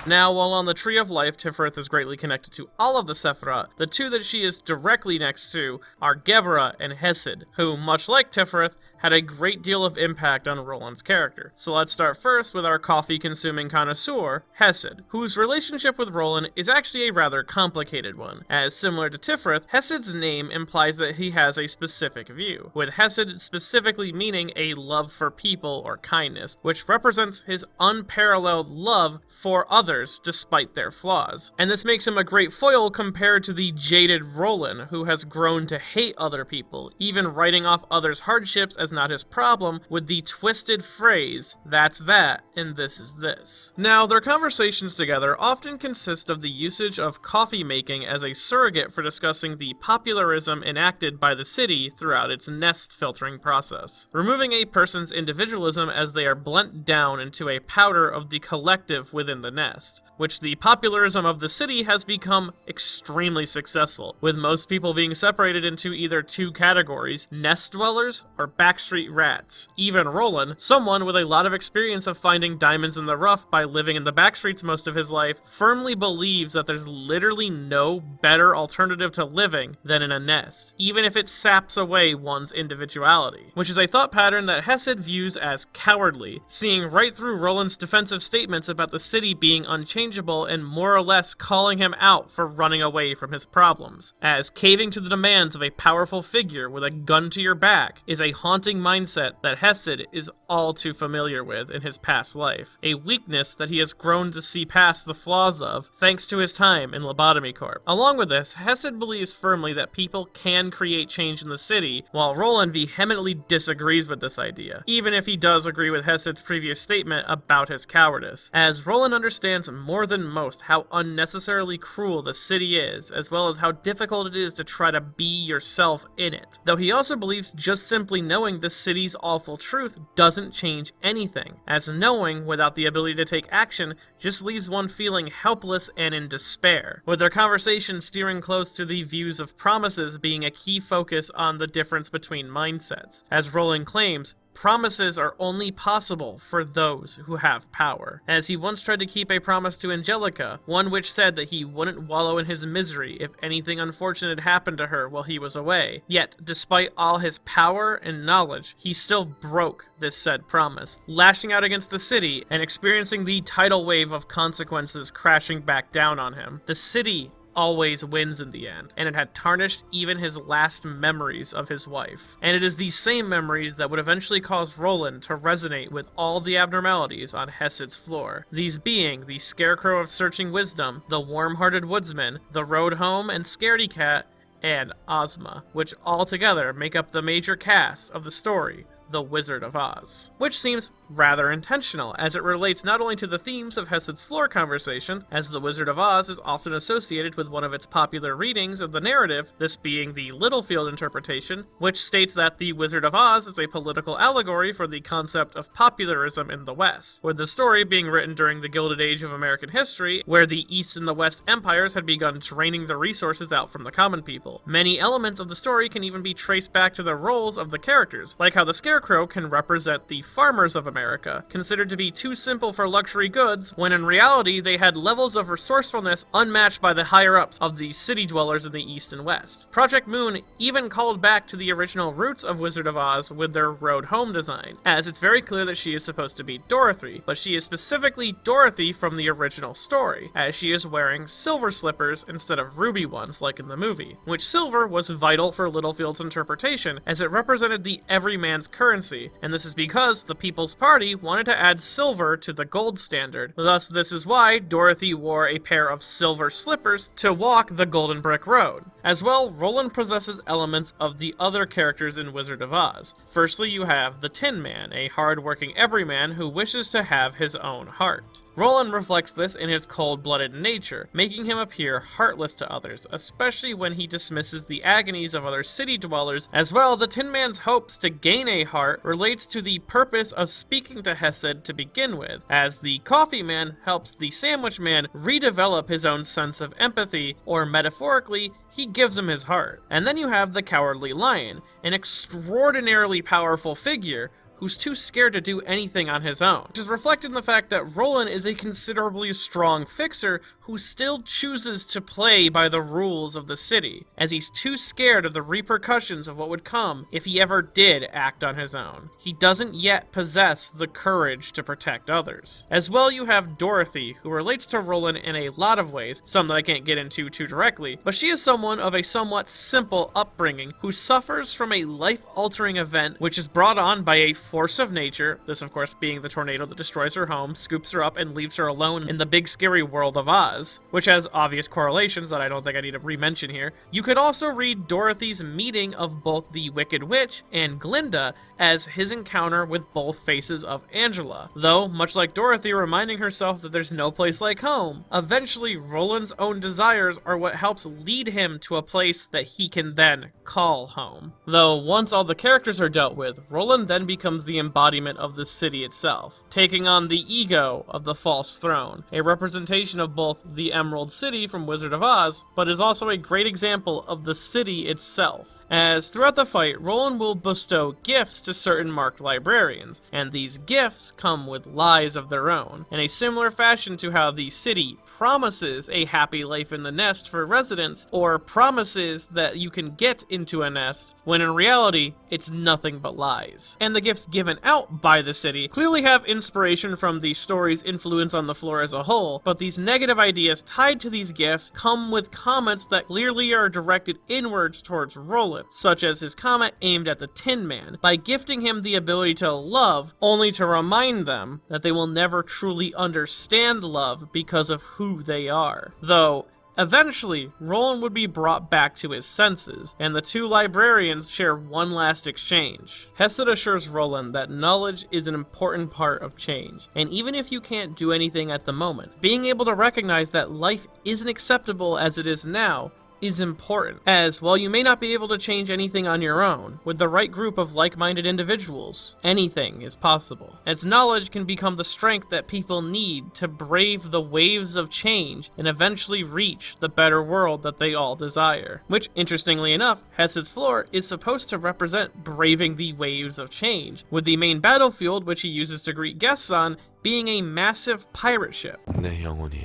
Now, while on the Tree of Life, Tiphereth is greatly connected to all of the Sephiroth, the two that she is directly next to are Gebura and Chesed, who, much like Tiphereth, had a great deal of impact on Roland's character. So let's start first with our coffee-consuming connoisseur, Chesed, whose relationship with Roland is actually a rather complicated one, as similar to Tiphereth, Chesed's name implies that he has a specific view, with Chesed specifically meaning a love for people or kindness, which represents his unparalleled love for others despite their flaws. And this makes him a great foil compared to the jaded Roland, who has grown to hate other people, even writing off others' hardships as not his problem with the twisted phrase, "That's that, and this is this." Now, their conversations together often consist of the usage of coffee making as a surrogate for discussing the popularism enacted by the city throughout its nest filtering process, removing a person's individualism as they are blent down into a powder of the collective within the nest, which the popularism of the city has become extremely successful, with most people being separated into either two categories, nest dwellers or backstreet rats. Even Roland, someone with a lot of experience of finding diamonds in the rough by living in the backstreets most of his life, firmly believes that there's literally no better alternative to living than in a nest, even if it saps away one's individuality, which is a thought pattern that Chesed views as cowardly, seeing right through Roland's defensive statements about the city being unchangeable and more or less calling him out for running away from his problems, as caving to the demands of a powerful figure with a gun to your back is a haunting mindset that Chesed is all too familiar with in his past life, a weakness that he has grown to see past the flaws of thanks to his time in Lobotomy Corp. Along with this, Chesed believes firmly that people can create change in the city, while Roland vehemently disagrees with this idea, even if he does agree with Chesed's previous statement about his cowardice, as Roland understands more than most how unnecessarily cruel the city is, as well as how difficult it is to try to be yourself in it, though he also believes just simply knowing the city's awful truth doesn't change anything, as knowing without the ability to take action just leaves one feeling helpless and in despair, with their conversation steering close to the views of promises being a key focus on the difference between mindsets. As Roland claims, promises are only possible for those who have power, as he once tried to keep a promise to Angelica, one which said that he wouldn't wallow in his misery if anything unfortunate happened to her while he was away. Yet, despite all his power and knowledge, he still broke this said promise, lashing out against the city and experiencing the tidal wave of consequences crashing back down on him. The city always wins in the end, and it had tarnished even his last memories of his wife. And it is these same memories that would eventually cause Roland to resonate with all the abnormalities on Chesed's floor, these being the Scarecrow of Searching Wisdom, the Warm-Hearted Woodsman, the Road Home and Scaredy Cat, and Ozma, which all together make up the major cast of the story, The Wizard of Oz. Which seems rather intentional, as it relates not only to the themes of Hesed's floor conversation, as The Wizard of Oz is often associated with one of its popular readings of the narrative, this being the Littlefield interpretation, which states that The Wizard of Oz is a political allegory for the concept of popularism in the West, with the story being written during the Gilded Age of American history, where the East and the West empires had begun draining the resources out from the common people. Many elements of the story can even be traced back to the roles of the characters, like how the Scarecrow can represent the farmers of America, considered to be too simple for luxury goods, when in reality they had levels of resourcefulness unmatched by the higher-ups of the city dwellers in the East and West. Project Moon even called back to the original roots of Wizard of Oz with their road home design, as it's very clear that she is supposed to be Dorothy, but she is specifically Dorothy from the original story, as she is wearing silver slippers instead of ruby ones like in the movie, which silver was vital for Littlefield's interpretation, as it represented the everyman's currency, and this is because the People's Party wanted to add silver to the gold standard. Thus, this is why Dorothy wore a pair of silver slippers to walk the Golden Brick Road. As well, Roland possesses elements of the other characters in Wizard of Oz. Firstly, you have the Tin Man, a hard-working everyman who wishes to have his own heart. Roland reflects this in his cold-blooded nature, making him appear heartless to others, especially when he dismisses the agonies of other city dwellers. As well, the Tin Man's hopes to gain a heart relates to the purpose of speaking to Chesed to begin with, as the Coffee Man helps the Sandwich Man redevelop his own sense of empathy, or metaphorically, he gives him his heart. And then you have the Cowardly Lion, an extraordinarily powerful figure who's too scared to do anything on his own, which is reflected in the fact that Roland is a considerably strong fixer who still chooses to play by the rules of the city, as he's too scared of the repercussions of what would come if he ever did act on his own. He doesn't yet possess the courage to protect others. As well, you have Dorothy, who relates to Roland in a lot of ways, some that I can't get into too directly, but she is someone of a somewhat simple upbringing who suffers from a life-altering event which is brought on by a force of nature, this of course being the tornado that destroys her home, scoops her up, and leaves her alone in the big scary world of Oz, which has obvious correlations that I don't think I need to re-mention here. You could also read Dorothy's meeting of both the Wicked Witch and Glinda as his encounter with both faces of Angela, though, much like Dorothy reminding herself that there's no place like home, eventually Roland's own desires are what helps lead him to a place that he can then call home. Though, once all the characters are dealt with, Roland then becomes the embodiment of the city itself, taking on the ego of the False Throne, a representation of both the Emerald City from Wizard of Oz, but is also a great example of the city itself. As throughout the fight, Roland will bestow gifts to certain marked librarians, and these gifts come with lies of their own, in a similar fashion to how the city promises a happy life in the nest for residents, or promises that you can get into a nest, when in reality, it's nothing but lies. And the gifts given out by the city clearly have inspiration from the story's influence on the floor as a whole, but these negative ideas tied to these gifts come with comments that clearly are directed inwards towards Roland, such as his comment aimed at the Tin Man, by gifting him the ability to love, only to remind them that they will never truly understand love because of who they are. Though, eventually, Roland would be brought back to his senses, and the two librarians share one last exchange. Chesed assures Roland that knowledge is an important part of change, and even if you can't do anything at the moment, being able to recognize that life isn't acceptable as it is now is important, as while you may not be able to change anything on your own, with the right group of like-minded individuals, anything is possible, as knowledge can become the strength that people need to brave the waves of change and eventually reach the better world that they all desire. Which, interestingly enough, Hesed's floor is supposed to represent braving the waves of change, with the main battlefield which he uses to greet guests on being a massive pirate ship. 내 영혼이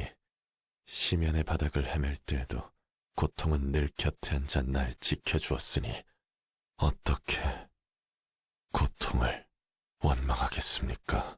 심연의 바닥을 헤맬 때에도 고통은 늘 곁에 앉아 날 지켜주었으니 어떻게 고통을 원망하겠습니까?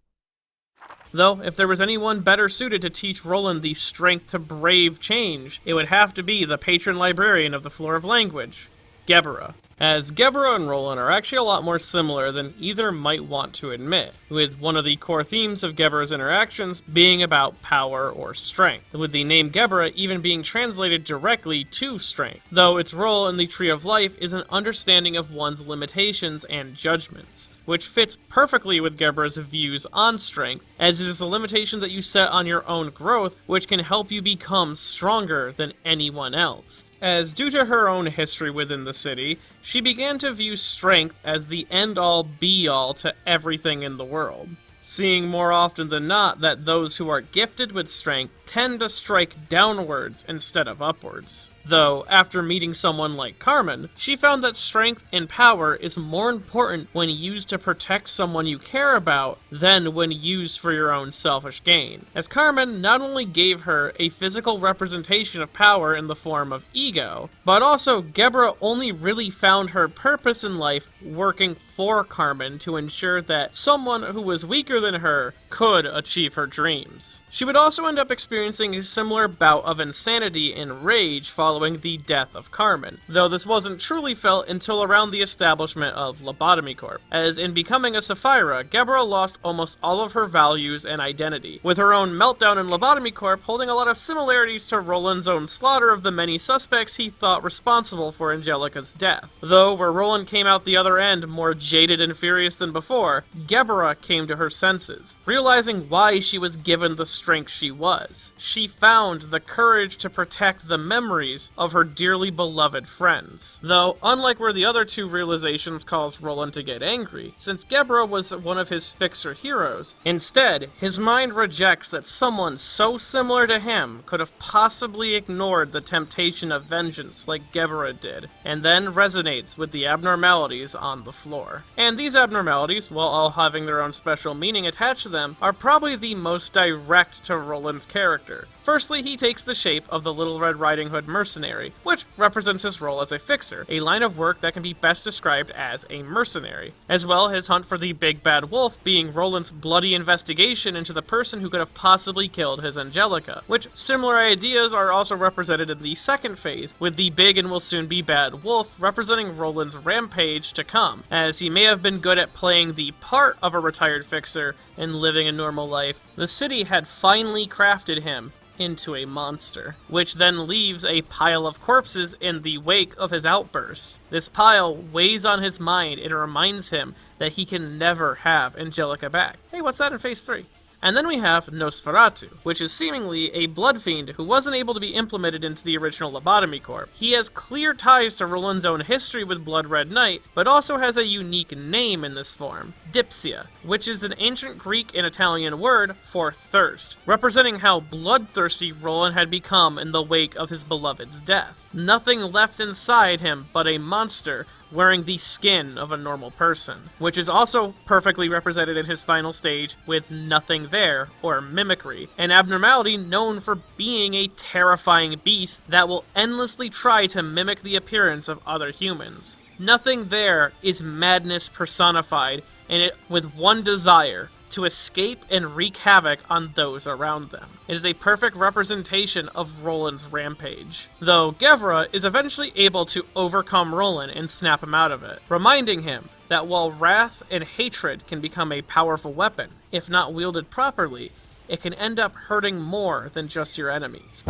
Though, if there was anyone better suited to teach Roland the strength to brave change, it would have to be the patron librarian of the Floor of Language, Gebura. as Gebura and Roland are actually a lot more similar than either might want to admit, with one of the core themes of Gebura's interactions being about power or strength, with the name Gebura even being translated directly to strength, though its role in the Tree of Life is an understanding of one's limitations and judgments, which fits perfectly with Gebura's views on strength, as it is the limitations that you set on your own growth which can help you become stronger than anyone else. As due to her own history within the city, she began to view strength as the end-all be-all to everything in the world, seeing more often than not that those who are gifted with strength tend to strike downwards instead of upwards. Though, after meeting someone like Carmen, she found that strength and power is more important when used to protect someone you care about than when used for your own selfish gain, as Carmen not only gave her a physical representation of power in the form of ego, but also Gebura only really found her purpose in life working for Carmen to ensure that someone who was weaker than her could achieve her dreams. She would also end up experiencing a similar bout of insanity and rage following the death of Carmen, though this wasn't truly felt until around the establishment of Lobotomy Corp, as in becoming a Sapphira, Gebura lost almost all of her values and identity, with her own meltdown in Lobotomy Corp holding a lot of similarities to Roland's own slaughter of the many suspects he thought responsible for Angelica's death. Though where Roland came out the other end more jaded and furious than before, Gebura came to her senses, realizing why she was given the strength she was. She found the courage to protect the memories of her dearly beloved friends. Though, unlike where the other two realizations cause Roland to get angry, since Gebura was one of his fixer heroes, instead, his mind rejects that someone so similar to him could have possibly ignored the temptation of vengeance like Gebura did, and then resonates with the abnormalities on the floor. And these abnormalities, while all having their own special meaning attached to them, are probably the most direct to Roland's character. Firstly, he takes the shape of the Little Red Riding Hood mercenary, which represents his role as a fixer, a line of work that can be best described as a mercenary. As well, his hunt for the Big Bad Wolf being Roland's bloody investigation into the person who could have possibly killed his Angelica, which similar ideas are also represented in the second phase, with the Big and Will Soon Be Bad Wolf representing Roland's rampage to come, as he may have been good at playing the part of a retired fixer and living a normal life. The city had finally crafted him into a monster, which then leaves a pile of corpses in the wake of his outburst. This pile weighs on his mind and reminds him that he can never have Angelica back. Hey, what's that in phase 3? And then we have Nosferatu, which is seemingly a blood fiend who wasn't able to be implemented into the original Lobotomy Corp. He has clear ties to Roland's own history with Blood Red Knight, but also has a unique name in this form, Dipsia, which is an ancient Greek and Italian word for thirst, representing how bloodthirsty Roland had become in the wake of his beloved's death. Nothing left inside him but a monster wearing the skin of a normal person, which is also perfectly represented in his final stage with nothing there, or mimicry, an abnormality known for being a terrifying beast that will endlessly try to mimic the appearance of other humans. Nothing there is madness personified, and it with one desire: to escape and wreak havoc on those around them. It is a perfect representation of Roland's rampage, though Gebura is eventually able to overcome Roland and snap him out of it, reminding him that while wrath and hatred can become a powerful weapon, if not wielded properly, it can end up hurting more than just your enemies.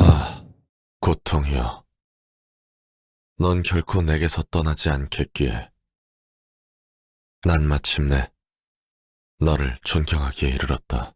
고통이여. 넌 결코 내게서 떠나지 않겠기에 난 마침내 너를 존경하기에 이르렀다.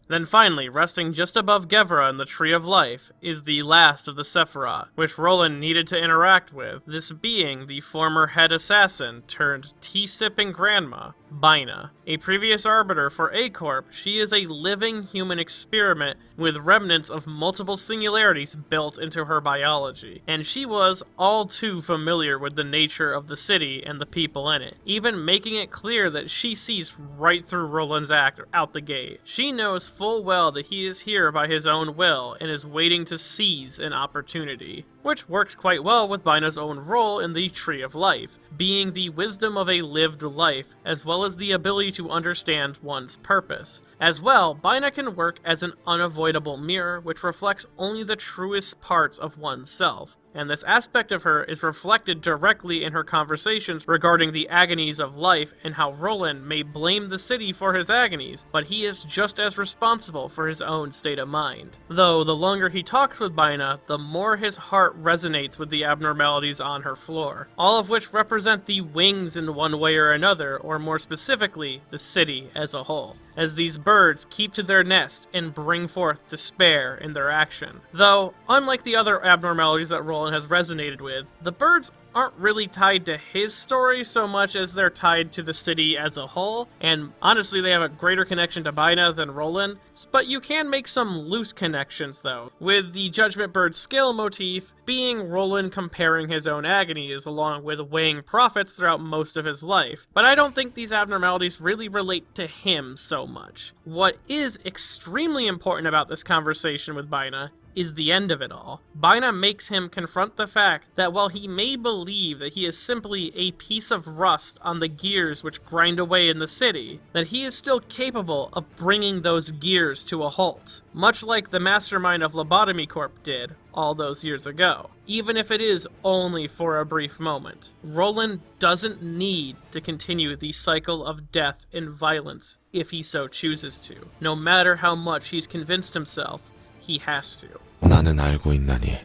Then finally, resting just above Gebura in the Tree of Life, is the last of the Sephiroth, which Roland needed to interact with, this being the former head assassin turned tea-sipping grandma, Binah. A previous arbiter for A-Corp, she is a living human experiment with remnants of multiple singularities built into her biology, and she was all too familiar with the nature of the city and the people in it, even making it clear that she sees right through Roland's act out the gate. She knows full well that he is here by his own will and is waiting to seize an opportunity, which works quite well with Binah's own role in the Tree of Life, being the wisdom of a lived life, as well as the ability to understand one's purpose. As well, Binah can work as an unavoidable mirror which reflects only the truest parts of oneself, and this aspect of her is reflected directly in her conversations regarding the agonies of life and how Roland may blame the city for his agonies, but he is just as responsible for his own state of mind. Though the longer he talks with Binah, the more his heart resonates with the abnormalities on her floor, all of which represent the wings in one way or another, or more specifically, the city as a whole, as these birds keep to their nest and bring forth despair in their action. Though, unlike the other abnormalities that Roland has resonated with, the birds aren't really tied to his story so much as they're tied to the city as a whole, and honestly they have a greater connection to Binah than Roland, but you can make some loose connections though, with the Judgment Bird scale motif being Roland comparing his own agonies along with weighing profits throughout most of his life, but I don't think these abnormalities really relate to him so much. What is extremely important about this conversation with Binah is the end of it all. Binah makes him confront the fact that while he may believe that he is simply a piece of rust on the gears which grind away in the city, that he is still capable of bringing those gears to a halt, much like the mastermind of Lobotomy Corp did all those years ago, even if it is only for a brief moment. Roland doesn't need to continue the cycle of death and violence if he so chooses to, no matter how much he's convinced himself he has to. 나는 알고 있나니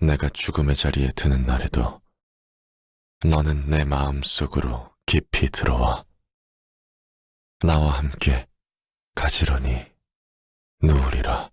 내가 죽음의 자리에 드는 날에도 너는 내 마음속으로 깊이 들어와 나와 함께 가지런히 누우리라.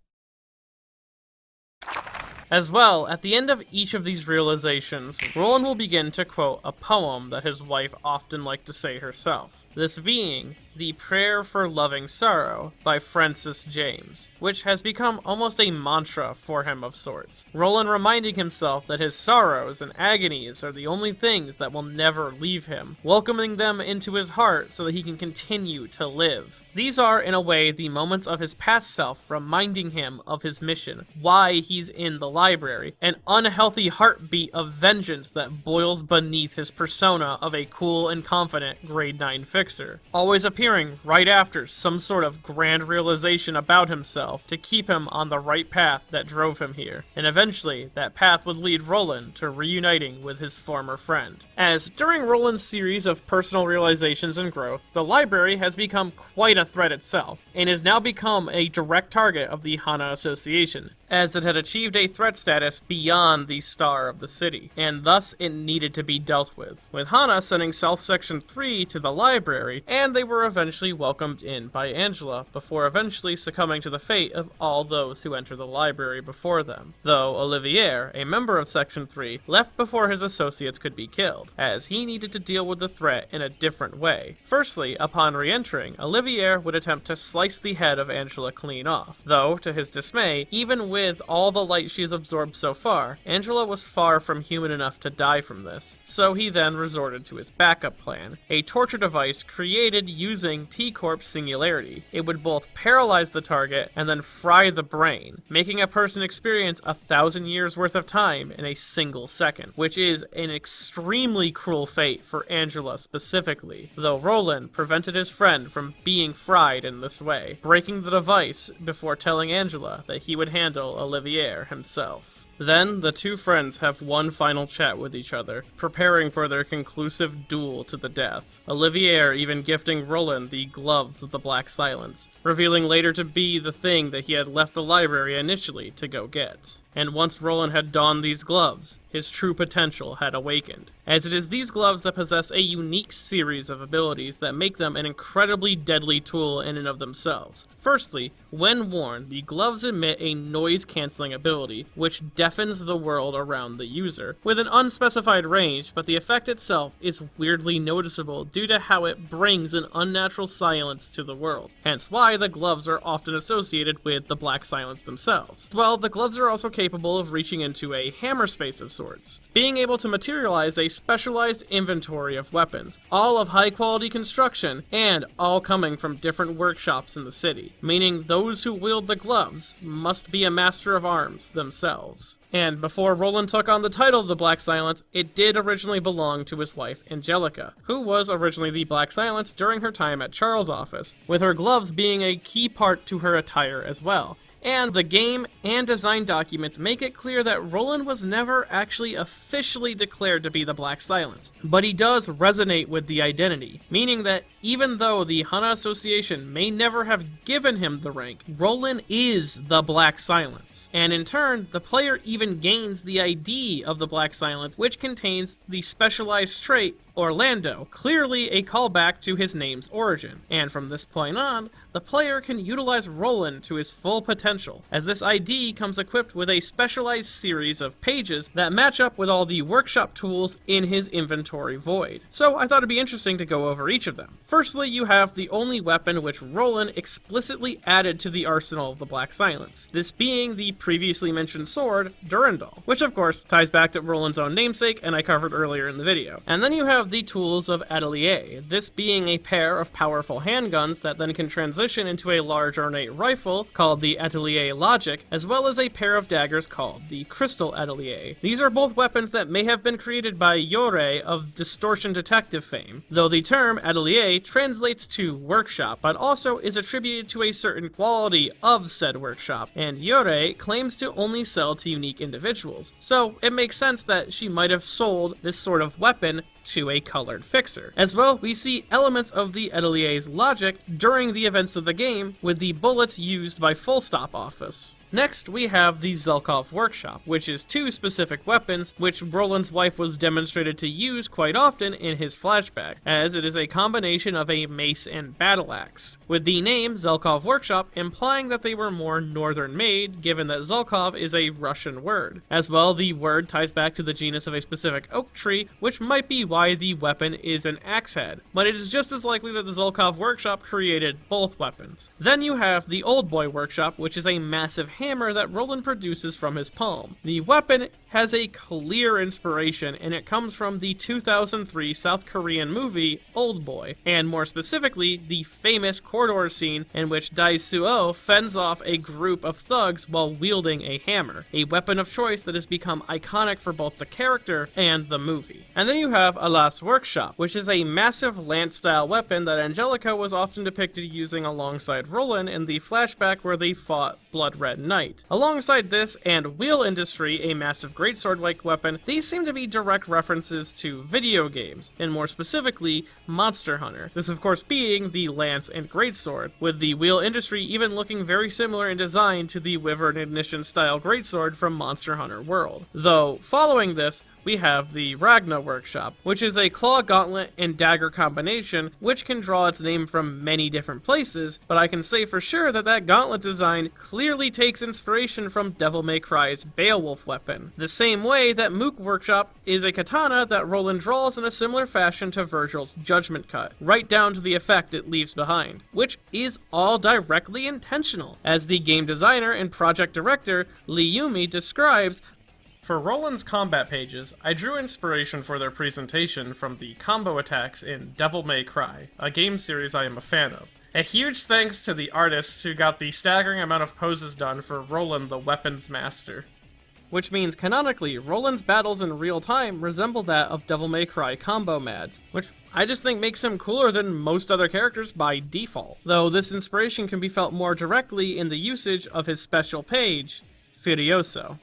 As well, at the end of each of these realizations, Roland will begin to quote a poem that his wife often liked to say herself, this being The Prayer for Loving Sorrow by Francis James, which has become almost a mantra for him of sorts. Roland reminding himself that his sorrows and agonies are the only things that will never leave him, welcoming them into his heart so that he can continue to live. These are, in a way, the moments of his past self reminding him of his mission, why he's in the library, an unhealthy heartbeat of vengeance that boils beneath his persona of a cool and confident grade 9 fixer, always appearing right after some sort of grand realization about himself to keep him on the right path that drove him here, and eventually that path would lead Roland to reuniting with his former friend. As during Roland's series of personal realizations and growth, the library has become quite a threat itself, and has now become a direct target of the Hana Association, as it had achieved a threat status beyond the star of the city, and thus it needed to be dealt with Hana sending South Section 3 to the library, and they were eventually welcomed in by Angela, before eventually succumbing to the fate of all those who entered the library before them, though Olivier, a member of Section 3, left before his associates could be killed, as he needed to deal with the threat in a different way. Firstly, upon re-entering, Olivier would attempt to slice the head of Angela clean off, though, to his dismay, even with all the light she's absorbed so far, Angela was far from human enough to die from this, so he then resorted to his backup plan, a torture device created using T-Corp's singularity. It would both paralyze the target and then fry the brain, making a person experience 1,000 years worth of time in a single second, which is an extremely cruel fate for Angela specifically, though Roland prevented his friend from being fried in this way, breaking the device before telling Angela that he would handle Olivier himself. Then, the two friends have one final chat with each other, preparing for their conclusive duel to the death. Olivier even gifting Roland the gloves of the Black Silence, revealing later to be the thing that he had left the library initially to go get. And once Roland had donned these gloves, his true potential had awakened, as it is these gloves that possess a unique series of abilities that make them an incredibly deadly tool in and of themselves. Firstly, when worn, the gloves emit a noise-canceling ability, which deafens the world around the user, with an unspecified range, but the effect itself is weirdly noticeable due to how it brings an unnatural silence to the world, hence why the gloves are often associated with the Black Silence themselves. Well, the gloves are also capable of reaching into a hammer space of sorts, being able to materialize a specialized inventory of weapons, all of high quality construction, and all coming from different workshops in the city, meaning those who wield the gloves must be a master of arms themselves. And before Roland took on the title of the Black Silence, it did originally belong to his wife, Angelica, who was originally the Black Silence during her time at Charles' office, with her gloves being a key part to her attire as well, And the game and design documents make it clear that Roland was never actually officially declared to be the Black Silence, but he does resonate with the identity, meaning that even though the Hana Association may never have given him the rank, Roland is the Black Silence. And in turn, the player even gains the ID of the Black Silence, which contains the specialized trait Orlando, clearly a callback to his name's origin. And from this point on, the player can utilize Roland to his full potential, as this ID comes equipped with a specialized series of pages that match up with all the workshop tools in his inventory void. So I thought it'd be interesting to go over each of them. Firstly, you have the only weapon which Roland explicitly added to the arsenal of the Black Silence, this being the previously mentioned sword, Durandal, which of course ties back to Roland's own namesake and I covered earlier in the video. And then you have the tools of Atelier, this being a pair of powerful handguns that then can transition into a large ornate rifle called the Atelier Logic, as well as a pair of daggers called the Crystal Atelier. These are both weapons that may have been created by Yore of Distortion Detective fame, though the term Atelier translates to workshop, but also is attributed to a certain quality of said workshop, and Yore claims to only sell to unique individuals, so it makes sense that she might have sold this sort of weapon to a colored fixer. As well, we see elements of the Atelier's logic during the events of the game with the bullets used by Full Stop Office. Next, we have the Zelkov Workshop, which is two specific weapons which Roland's wife was demonstrated to use quite often in his flashback, as it is a combination of a mace and battle axe, with the name Zelkov Workshop implying that they were more northern made, given that Zelkov is a Russian word. As well, the word ties back to the genus of a specific oak tree, which might be why the weapon is an axe head, but it is just as likely that the Zelkov Workshop created both weapons. Then you have the Old Boy Workshop, which is a massive hammer that Roland produces from his palm. The weapon has a clear inspiration, and it comes from the 2003 South Korean movie Old Boy, and more specifically, the famous corridor scene in which Dae Suo fends off a group of thugs while wielding a hammer, a weapon of choice that has become iconic for both the character and the movie. And then you have Alas Workshop, which is a massive lance-style weapon that Angelica was often depicted using alongside Roland in the flashback where they fought Blood Red Knight. Alongside this and Wheel Industry, a massive greatsword-like weapon, these seem to be direct references to video games, and more specifically, Monster Hunter. This of course being the lance and greatsword, with the Wheel Industry even looking very similar in design to the Wyvern Ignition style greatsword from Monster Hunter World. Though, following this, we have the Ragna Workshop, which is a claw gauntlet and dagger combination which can draw its name from many different places, but I can say for sure that that gauntlet design clearly takes inspiration from Devil May Cry's Beowulf weapon, the same way that Mook Workshop is a katana that Roland draws in a similar fashion to Virgil's Judgment Cut, right down to the effect it leaves behind, which is all directly intentional, as the game designer and project director Lee Yumi describes. For Roland's combat pages, I drew inspiration for their presentation from the combo attacks in Devil May Cry, a game series I am a fan of. A huge thanks to the artists who got the staggering amount of poses done for Roland the Weapons Master. Which means, canonically, Roland's battles in real time resemble that of Devil May Cry combo mads, which I just think makes him cooler than most other characters by default. Though this inspiration can be felt more directly in the usage of his special page, Furioso.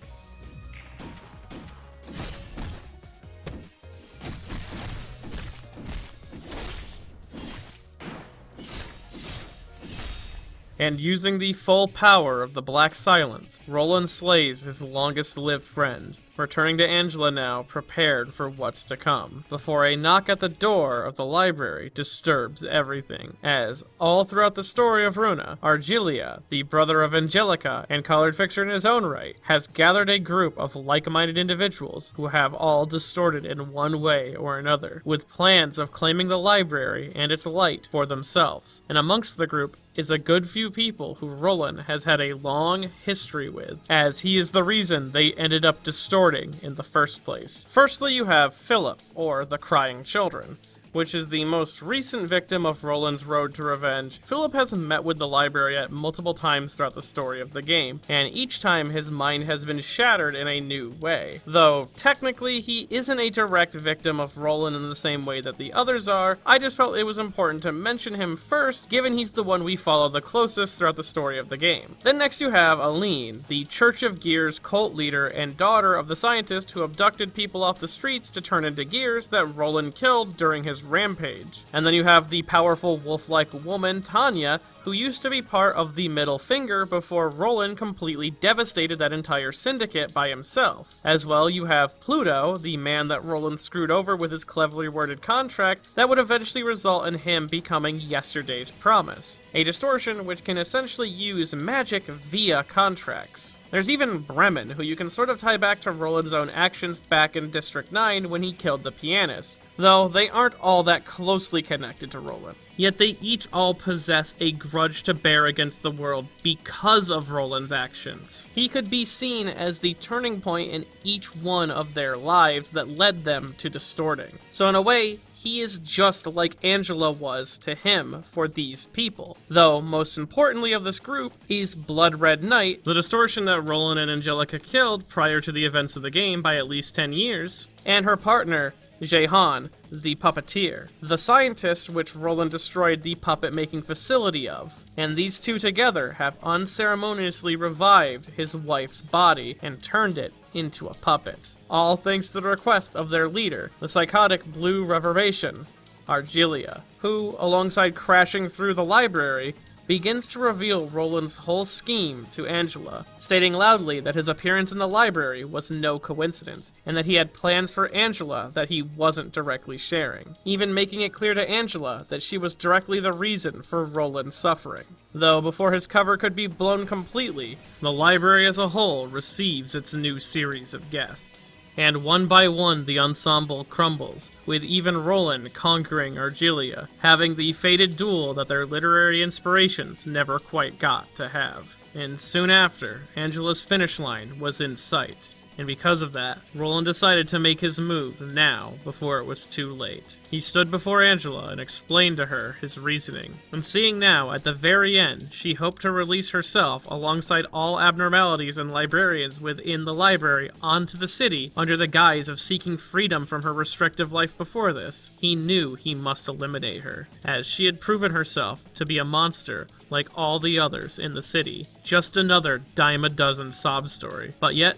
And using the full power of the Black Silence, Roland slays his longest-lived friend, returning to Angela now, prepared for what's to come, before a knock at the door of the library disturbs everything, as, all throughout the story of Runa, Argilia, the brother of Angelica and colored fixer in his own right, has gathered a group of like-minded individuals who have all distorted in one way or another, with plans of claiming the library and its light for themselves. And amongst the group is a good few people who Roland has had a long history with, as he is the reason they ended up distorting in the first place. Firstly, you have Philip, or the Crying Children, which is the most recent victim of Roland's road to revenge, Philip has met with the Librarian multiple times throughout the story of the game, and each time his mind has been shattered in a new way. Though, technically, he isn't a direct victim of Roland in the same way that the others are, I just felt it was important to mention him first, given he's the one we follow the closest throughout the story of the game. Then next you have Aline, the Church of Gears cult leader and daughter of the scientist who abducted people off the streets to turn into gears that Roland killed during his rampage. And then you have the powerful wolf-like woman, Tanya, who used to be part of the Middle Finger before Roland completely devastated that entire syndicate by himself. As well, you have Pluto, the man that Roland screwed over with his cleverly worded contract that would eventually result in him becoming Yesterday's Promise, a distortion which can essentially use magic via contracts. There's even Bremen, who you can sort of tie back to Roland's own actions back in District 9 when he killed the pianist, though they aren't all that closely connected to Roland. Yet they each all possess a grudge to bear against the world because of Roland's actions. He could be seen as the turning point in each one of their lives that led them to distorting. So in a way, he is just like Angela was to him for these people. Though, most importantly of this group is Blood Red Knight, the distortion that Roland and Angelica killed prior to the events of the game by at least 10 years, and her partner, Jehan, the puppeteer, the scientist which Roland destroyed the puppet-making facility of. And these two together have unceremoniously revived his wife's body and turned it into a puppet. All thanks to the request of their leader, the psychotic blue reverbation, Argilia, who, alongside crashing through the library, begins to reveal Roland's whole scheme to Angela, stating loudly that his appearance in the library was no coincidence, and that he had plans for Angela that he wasn't directly sharing, even making it clear to Angela that she was directly the reason for Roland's suffering. Though before his cover could be blown completely, the library as a whole receives its new series of guests. And one by one the ensemble crumbles, with even Roland conquering Argilia, having the fated duel that their literary inspirations never quite got to have. And soon after, Angela's finish line was in sight. And because of that, Roland decided to make his move now, before it was too late. He stood before Angela and explained to her his reasoning. And seeing now, at the very end, she hoped to release herself alongside all abnormalities and librarians within the library onto the city under the guise of seeking freedom from her restrictive life before this, he knew he must eliminate her, as she had proven herself to be a monster like all the others in the city. Just another dime a dozen sob story. But yet,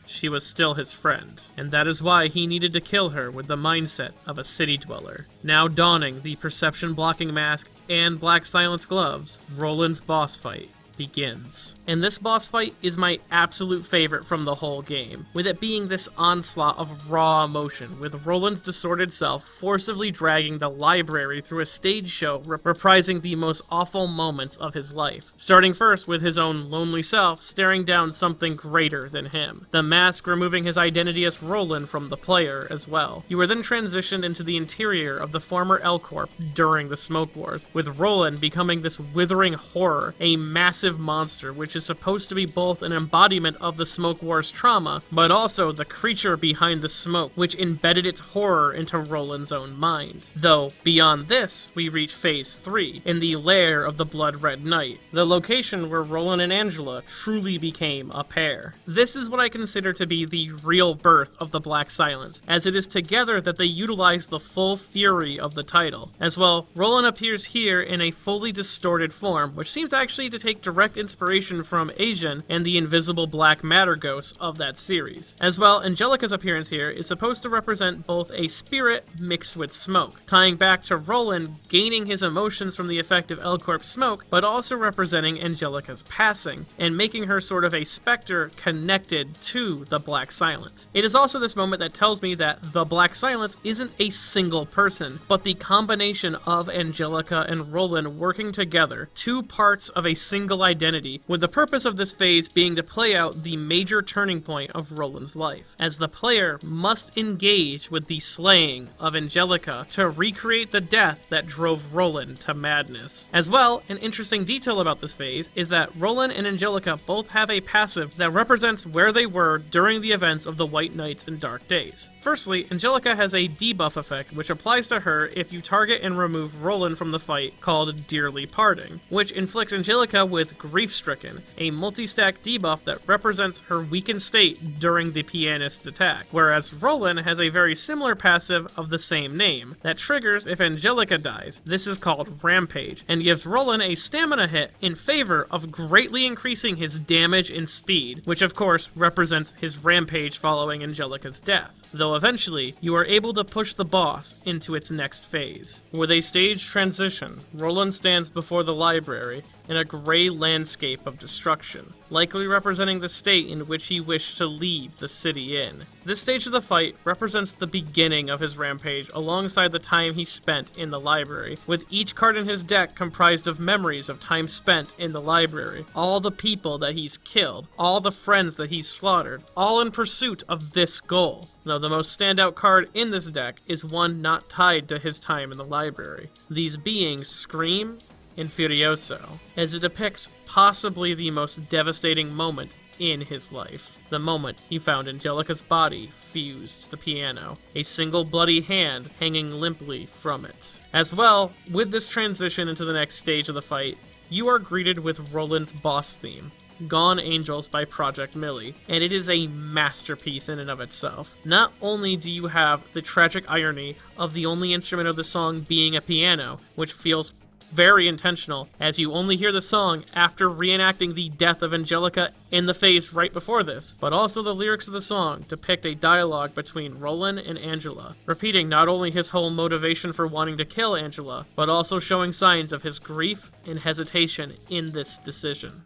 she was still his friend, and that is why he needed to kill her with the mindset of a city dweller. Now donning the perception-blocking mask and Black Silence gloves, Roland's boss fight begins. And this boss fight is my absolute favorite from the whole game, with it being this onslaught of raw emotion, with Roland's distorted self forcibly dragging the library through a stage show reprising the most awful moments of his life. Starting first with his own lonely self staring down something greater than him, the mask removing his identity as Roland from the player as well. You are then transitioned into the interior of the former L-Corp during the Smoke Wars, with Roland becoming this withering horror, a massive monster which is supposed to be both an embodiment of the Smoke Wars trauma, but also the creature behind the smoke which embedded its horror into Roland's own mind. Though, beyond this, we reach Phase 3, in the lair of the Blood Red Knight, the location where Roland and Angela truly became a pair. This is what I consider to be the real birth of the Black Silence, as it is together that they utilize the full fury of the title. As well, Roland appears here in a fully distorted form, which seems actually to take direct inspiration from Asian and the invisible black matter ghosts of that series. As well, Angelica's appearance here is supposed to represent both a spirit mixed with smoke, tying back to Roland gaining his emotions from the effect of L-Corp smoke, but also representing Angelica's passing, and making her sort of a specter connected to the Black Silence. It is also this moment that tells me that the Black Silence isn't a single person, but the combination of Angelica and Roland working together, two parts of a single identity, with the purpose of this phase being to play out the major turning point of Roland's life, as the player must engage with the slaying of Angelica to recreate the death that drove Roland to madness. As well, an interesting detail about this phase is that Roland and Angelica both have a passive that represents where they were during the events of the White Nights and Dark Days. Firstly, Angelica has a debuff effect which applies to her if you target and remove Roland from the fight, called Dearly Parting, which inflicts Angelica with Grief-Stricken, a multi-stack debuff that represents her weakened state during the pianist's attack, whereas Roland has a very similar passive of the same name that triggers if Angelica dies. This is called Rampage, and gives Roland a stamina hit in favor of greatly increasing his damage and speed, which of course represents his rampage following Angelica's death. Though eventually, you are able to push the boss into its next phase. With a stage transition, Roland stands before the library in a gray landscape of destruction, likely representing the state in which he wished to leave the city in. This stage of the fight represents the beginning of his rampage alongside the time he spent in the library, with each card in his deck comprised of memories of time spent in the library, all the people that he's killed, all the friends that he's slaughtered, all in pursuit of this goal. Though the most standout card in this deck is one not tied to his time in the library, these being Scream and Furioso, as it depicts possibly the most devastating moment in his life. The moment he found Angelica's body fused to the piano, a single bloody hand hanging limply from it. As well, with this transition into the next stage of the fight, you are greeted with Roland's boss theme, Gone Angels by Project Millie, and it is a masterpiece in and of itself. Not only do you have the tragic irony of the only instrument of the song being a piano, which feels very intentional, as you only hear the song after reenacting the death of Angelica in the phase right before this, but also the lyrics of the song depict a dialogue between Roland and Angela, repeating not only his whole motivation for wanting to kill Angela, but also showing signs of his grief and hesitation in this decision.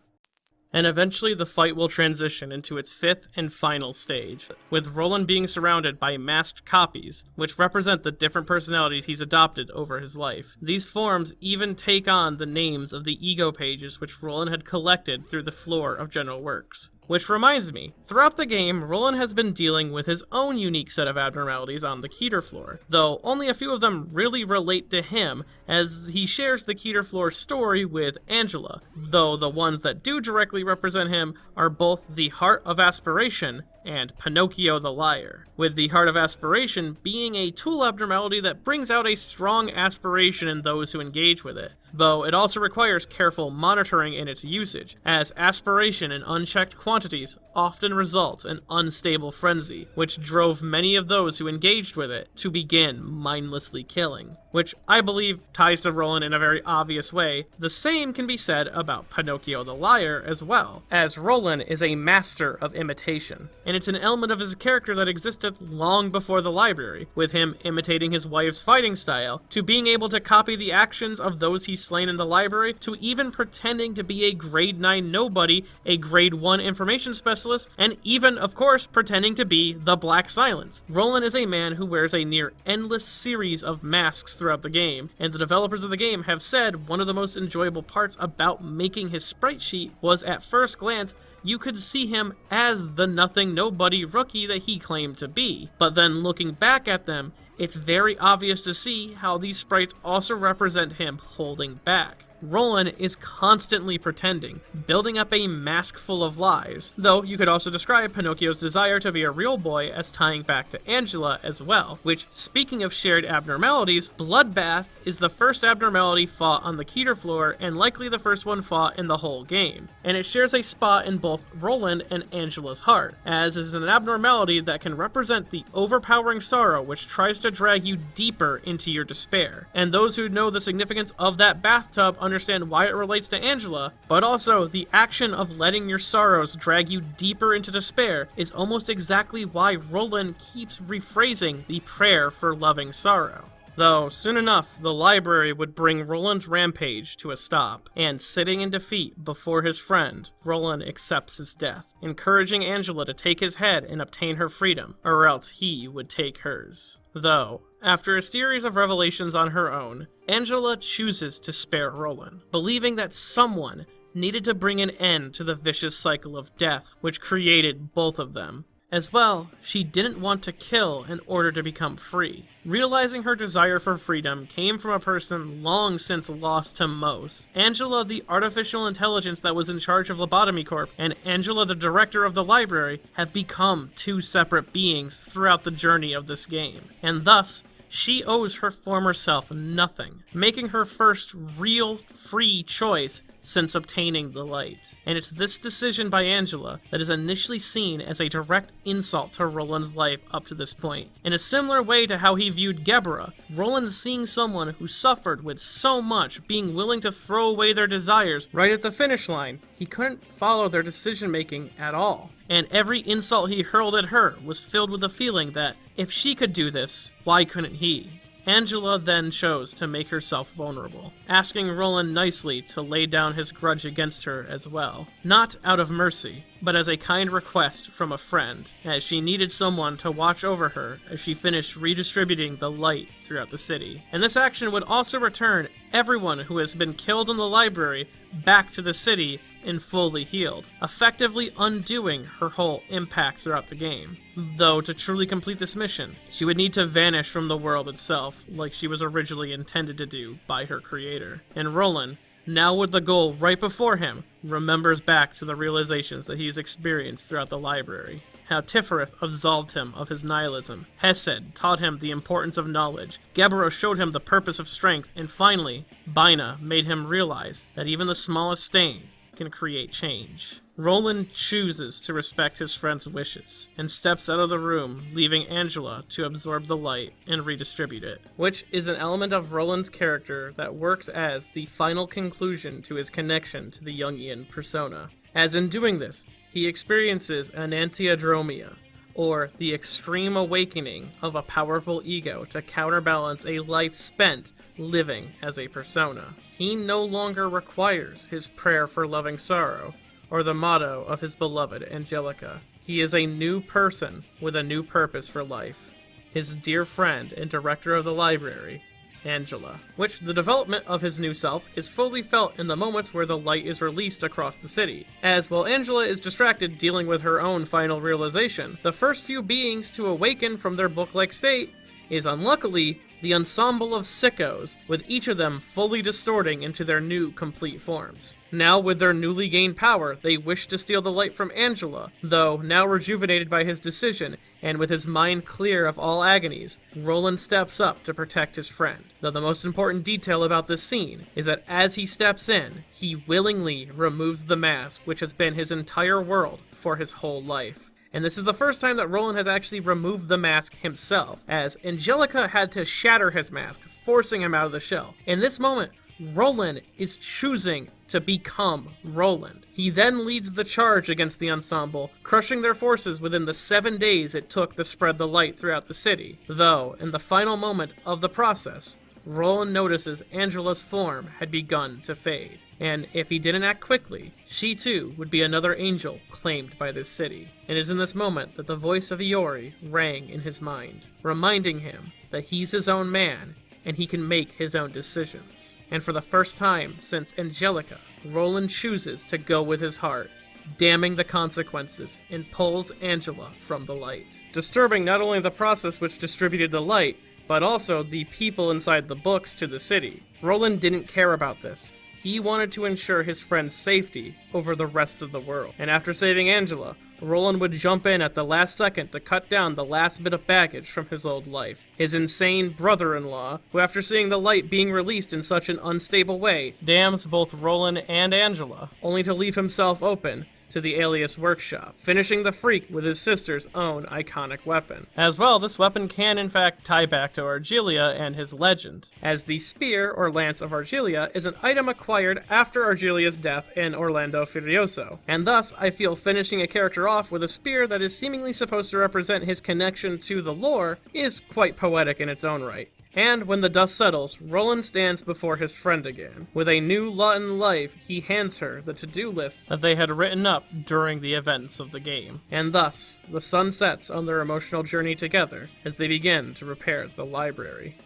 And eventually the fight will transition into its fifth and final stage, with Roland being surrounded by masked copies, which represent the different personalities he's adopted over his life. These forms even take on the names of the ego pages which Roland had collected through the floor of General Works. Which reminds me, throughout the game, Roland has been dealing with his own unique set of abnormalities on the Keter floor, though only a few of them really relate to him, as he shares the Keter floor story with Angela, though the ones that do directly represent him are both the Heart of Aspiration and Pinocchio the Liar, with the Heart of Aspiration being a tool abnormality that brings out a strong aspiration in those who engage with it, though it also requires careful monitoring in its usage, as aspiration in unchecked quantities often results in unstable frenzy, which drove many of those who engaged with it to begin mindlessly killing, which I believe ties to Roland in a very obvious way. The same can be said about Pinocchio the Liar as well, as Roland is a master of imitation, and it's an element of his character that existed long before the library, with him imitating his wife's fighting style, to being able to copy the actions of those he's slain in the library, to even pretending to be a grade 9 nobody, a grade 1 information specialist, and even, of course, pretending to be the Black Silence. Roland is a man who wears a near endless series of masks throughout the game, and the developers of the game have said one of the most enjoyable parts about making his sprite sheet was, at first glance, you could see him as the nothing nobody rookie that he claimed to be. But then looking back at them, it's very obvious to see how these sprites also represent him holding back. Roland is constantly pretending, building up a mask full of lies, though you could also describe Pinocchio's desire to be a real boy as tying back to Angela as well, which, speaking of shared abnormalities, Bloodbath is the first abnormality fought on the Keter floor and likely the first one fought in the whole game, and it shares a spot in both Roland and Angela's heart, as is an abnormality that can represent the overpowering sorrow which tries to drag you deeper into your despair, and those who know the significance of that bathtub understand why it relates to Angela, but also the action of letting your sorrows drag you deeper into despair is almost exactly why Roland keeps rephrasing the prayer for loving sorrow. Though, soon enough, the library would bring Roland's rampage to a stop, and sitting in defeat before his friend, Roland accepts his death, encouraging Angela to take his head and obtain her freedom, or else he would take hers. Though, after a series of revelations on her own, Angela chooses to spare Roland, believing that someone, needed to bring an end to the vicious cycle of death which created both of them. As well, she didn't want to kill in order to become free. Realizing her desire for freedom came from a person long since lost to Mos. Angela, the artificial intelligence that was in charge of Lobotomy Corp, and Angela, the director of the library, have become two separate beings throughout the journey of this game, and thus, she owes her former self nothing, making her first real free choice since obtaining the light. And it's this decision by Angela that is initially seen as a direct insult to Roland's life up to this point. In a similar way to how he viewed Gebura, Roland seeing someone who suffered with so much being willing to throw away their desires right at the finish line, he couldn't follow their decision making at all. And every insult he hurled at her was filled with the feeling that if she could do this, why couldn't he? Angela then chose to make herself vulnerable, asking Roland nicely to lay down his grudge against her as well. Not out of mercy, but as a kind request from a friend, as she needed someone to watch over her as she finished redistributing the light throughout the city. And this action would also return everyone who has been killed in the library back to the city and fully healed, effectively undoing her whole impact throughout the game. Though, to truly complete this mission, she would need to vanish from the world itself, like she was originally intended to do by her creator. And Roland, now with the goal right before him, remembers back to the realizations that he's experienced throughout the library. How Tiphereth absolved him of his nihilism, Chesed taught him the importance of knowledge, Gebura showed him the purpose of strength, and finally, Binah made him realize that even the smallest stain can create change. Roland chooses to respect his friend's wishes, and steps out of the room, leaving Angela to absorb the light and redistribute it, which is an element of Roland's character that works as the final conclusion to his connection to the Jungian persona. As in doing this, he experiences an antiadromia, or the extreme awakening of a powerful ego to counterbalance a life spent living as a persona. He no longer requires his prayer for loving sorrow, or the motto of his beloved Angelica. He is a new person with a new purpose for life. His dear friend and director of the library, Angela, which the development of his new self is fully felt in the moments where the light is released across the city. As while Angela is distracted dealing with her own final realization, the first few beings to awaken from their book-like state is unluckily the ensemble of sickos, with each of them fully distorting into their new complete forms. Now with their newly gained power, they wish to steal the light from Angela, though now rejuvenated by his decision, and with his mind clear of all agonies, Roland steps up to protect his friend. Though the most important detail about this scene is that as he steps in, he willingly removes the mask which has been his entire world for his whole life. And this is the first time that Roland has actually removed the mask himself, as Angelica had to shatter his mask, forcing him out of the shell. In this moment, Roland is choosing to become Roland. He then leads the charge against the ensemble, crushing their forces within the 7 days it took to spread the light throughout the city. Though, in the final moment of the process, Roland notices Angela's form had begun to fade, and if he didn't act quickly, she too would be another angel claimed by this city. It is in this moment that the voice of Iori rang in his mind, reminding him that he's his own man and he can make his own decisions. And for the first time since Angelica, Roland chooses to go with his heart, damning the consequences, and pulls Angela from the light, disturbing not only the process which distributed the light, but also the people inside the books to the city. Roland didn't care about this. He wanted to ensure his friend's safety over the rest of the world. And after saving Angela, Roland would jump in at the last second to cut down the last bit of baggage from his old life. His insane brother-in-law, who after seeing the light being released in such an unstable way, damns both Roland and Angela, only to leave himself open to the Alias workshop, finishing the freak with his sister's own iconic weapon. As well, this weapon can in fact tie back to Argelia and his legend, as the spear or lance of Argelia is an item acquired after Argelia's death in Orlando Furioso, and thus I feel finishing a character off with a spear that is seemingly supposed to represent his connection to the lore is quite poetic in its own right. And when the dust settles, Roland stands before his friend again. With a new lot in life, he hands her the to-do list that they had written up during the events of the game. And thus, the sun sets on their emotional journey together as they begin to repair the library.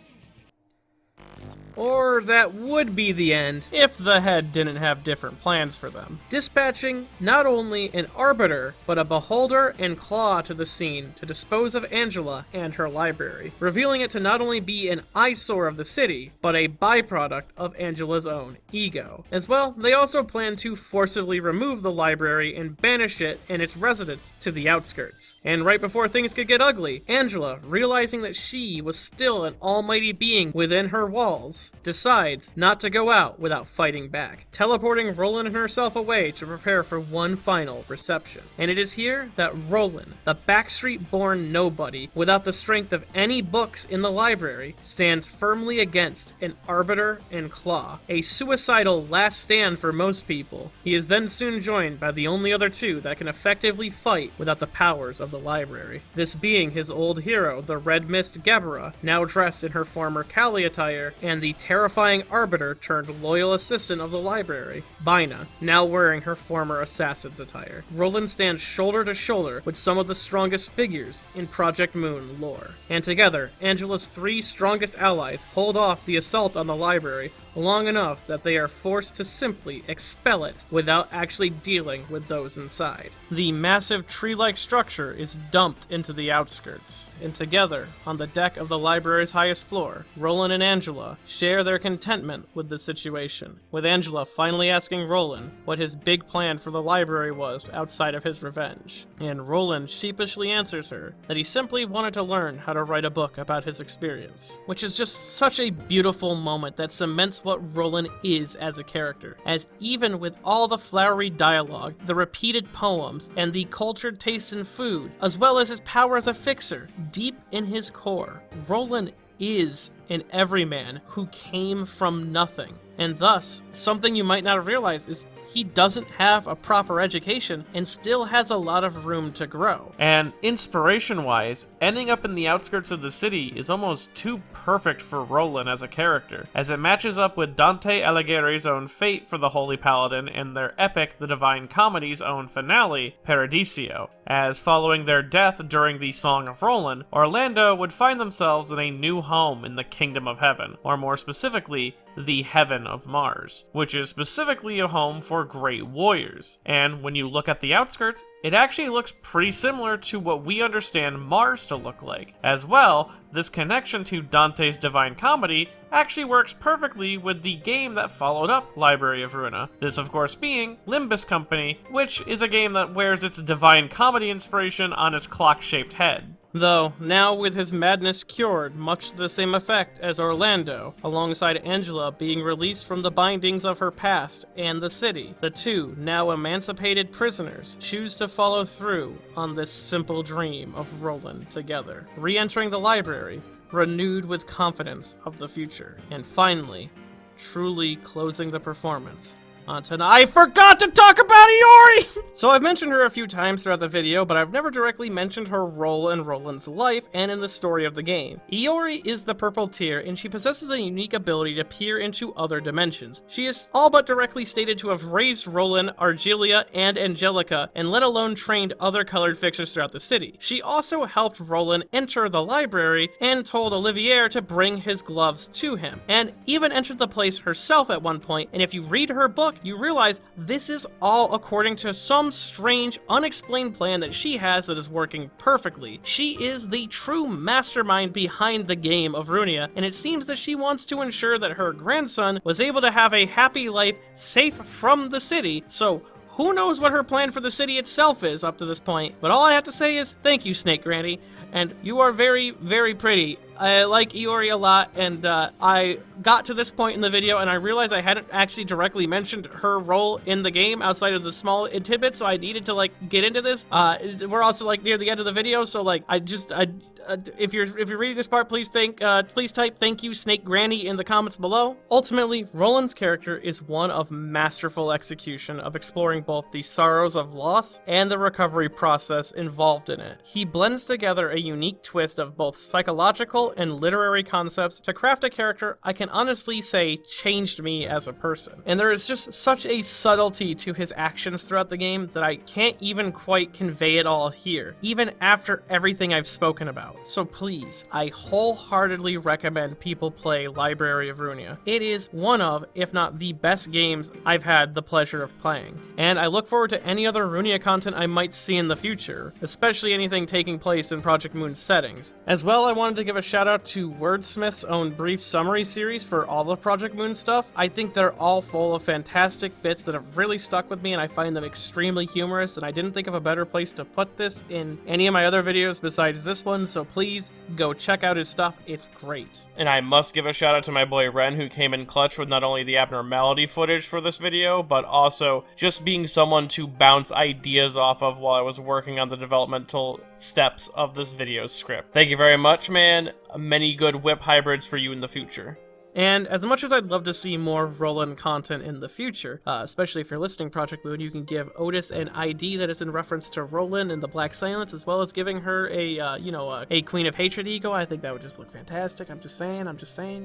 Or that would be the end if the head didn't have different plans for them. Dispatching not only an arbiter, but a beholder and claw to the scene to dispose of Angela and her library, revealing it to not only be an eyesore of the city, but a byproduct of Angela's own ego. As well, they also plan to forcibly remove the library and banish it and its residents to the outskirts. And right before things could get ugly, Angela, realizing that she was still an almighty being within her walls, decides not to go out without fighting back, teleporting Roland and herself away to prepare for one final reception. And it is here that Roland, the backstreet-born nobody without the strength of any books in the library, stands firmly against an arbiter and claw, a suicidal last stand for most people. He is then soon joined by the only other two that can effectively fight without the powers of the library, this being his old hero, the Red Mist Gebura, now dressed in her former Kali attire, and the terrifying arbiter turned loyal assistant of the library, Binah, now wearing her former assassin's attire. Roland stands shoulder to shoulder with some of the strongest figures in Project Moon lore, and together, Angela's three strongest allies hold off the assault on the library long enough that they are forced to simply expel it without actually dealing with those inside. The massive tree-like structure is dumped into the outskirts, and together, on the deck of the library's highest floor, Roland and Angela share their contentment with the situation, with Angela finally asking Roland what his big plan for the library was outside of his revenge. And Roland sheepishly answers her that he simply wanted to learn how to write a book about his experience, which is just such a beautiful moment that cements what Roland is as a character, as even with all the flowery dialogue, the repeated poems, and the cultured taste in food, as well as his power as a fixer, deep in his core, Roland is an everyman who came from nothing. And thus, something you might not realize is he doesn't have a proper education and still has a lot of room to grow. And inspiration-wise, ending up in the outskirts of the city is almost too perfect for Roland as a character, as it matches up with Dante Alighieri's own fate for the Holy Paladin and their epic The Divine Comedy's own finale, Paradiso, as following their death during the Song of Roland, Orlando would find themselves in a new home in the Kingdom of Heaven, or more specifically, the Heaven of Mars, which is specifically a home for great warriors. And when you look at the outskirts, it actually looks pretty similar to what we understand Mars to look like. As well, this connection to Dante's Divine Comedy actually works perfectly with the game that followed up Library of Ruina. This of course being Limbus Company, which is a game that wears its Divine Comedy inspiration on its clock-shaped head. Though, now with his madness cured, much to the same effect as Orlando, alongside Angela being released from the bindings of her past and the city, the two, now emancipated prisoners, choose to follow through on this simple dream of Roland together, re-entering the library, renewed with confidence of the future, and finally, truly closing the performance I forgot to talk about Iori! So I've mentioned her a few times throughout the video, but I've never directly mentioned her role in Roland's life and in the story of the game. Iori is the purple tear, and she possesses a unique ability to peer into other dimensions. She is all but directly stated to have raised Roland, Argelia, and Angelica, and let alone trained other colored fixers throughout the city. She also helped Roland enter the library and told Olivier to bring his gloves to him, and even entered the place herself at one point, and if you read her book, you realize this is all according to some strange, unexplained plan that she has that is working perfectly. She is the true mastermind behind the game of Ruina, and it seems that she wants to ensure that her grandson was able to have a happy life safe from the city, so who knows what her plan for the city itself is up to this point. But all I have to say is, thank you, Snake Granny, and you are very, very pretty. I like Iori a lot, and I got to this point in the video and I realized I hadn't actually directly mentioned her role in the game outside of the small tidbits, so I needed to like get into this. We're also like near the end of the video, so like if you're reading this part, please type "thank you, Snake Granny" in the comments below. Ultimately, Roland's character is one of masterful execution of exploring both the sorrows of loss and the recovery process involved in it. He blends together a unique twist of both psychological technical and literary concepts to craft a character I can honestly say changed me as a person. And there is just such a subtlety to his actions throughout the game that I can't even quite convey it all here, even after everything I've spoken about. So please, I wholeheartedly recommend people play Library of Ruina. It is one of, if not the best games I've had the pleasure of playing. And I look forward to any other Ruina content I might see in the future, especially anything taking place in Project Moon's settings. As well, I wanted to give a shout out to Wordsmith's own brief summary series for all of Project Moon stuff. I think they're all full of fantastic bits that have really stuck with me, and I find them extremely humorous, and I didn't think of a better place to put this in any of my other videos besides this one, so please go check out his stuff. It's great. And I must give a shout out to my boy Ren, who came in clutch with not only the abnormality footage for this video, but also just being someone to bounce ideas off of while I was working on the developmental steps of this video script. Thank you very much, man. Many good whip hybrids for you in the future. And as much as I'd love to see more Roland content in the future, especially if you're listening Project Moon, you can give Otis an ID that is in reference to Roland and the Black Silence, as well as giving her a Queen of Hatred ego. I think that would just look fantastic. I'm just saying,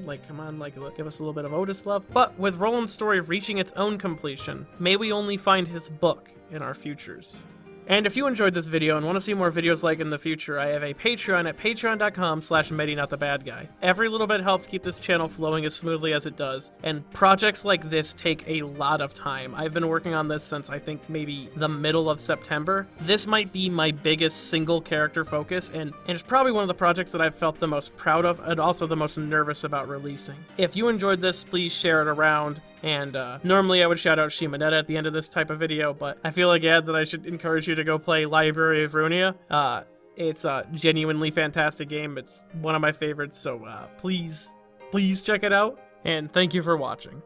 like, come on, like, give us a little bit of Otis love. But with Roland's story reaching its own completion, may we only find his book in our futures. And if you enjoyed this video and want to see more videos like in the future, I have a Patreon at patreon.com/MediNotTheBadGuy. Every little bit helps keep this channel flowing as smoothly as it does, and projects like this take a lot of time. I've been working on this since I think maybe the middle of September. This might be my biggest single character focus, and it's probably one of the projects that I've felt the most proud of and also the most nervous about releasing. If you enjoyed this, please share it around. And normally I would shout out Shimonetta at the end of this type of video, but I feel again that I should encourage you to go play Library of Ruina. It's a genuinely fantastic game. It's one of my favorites, so please check it out. And thank you for watching.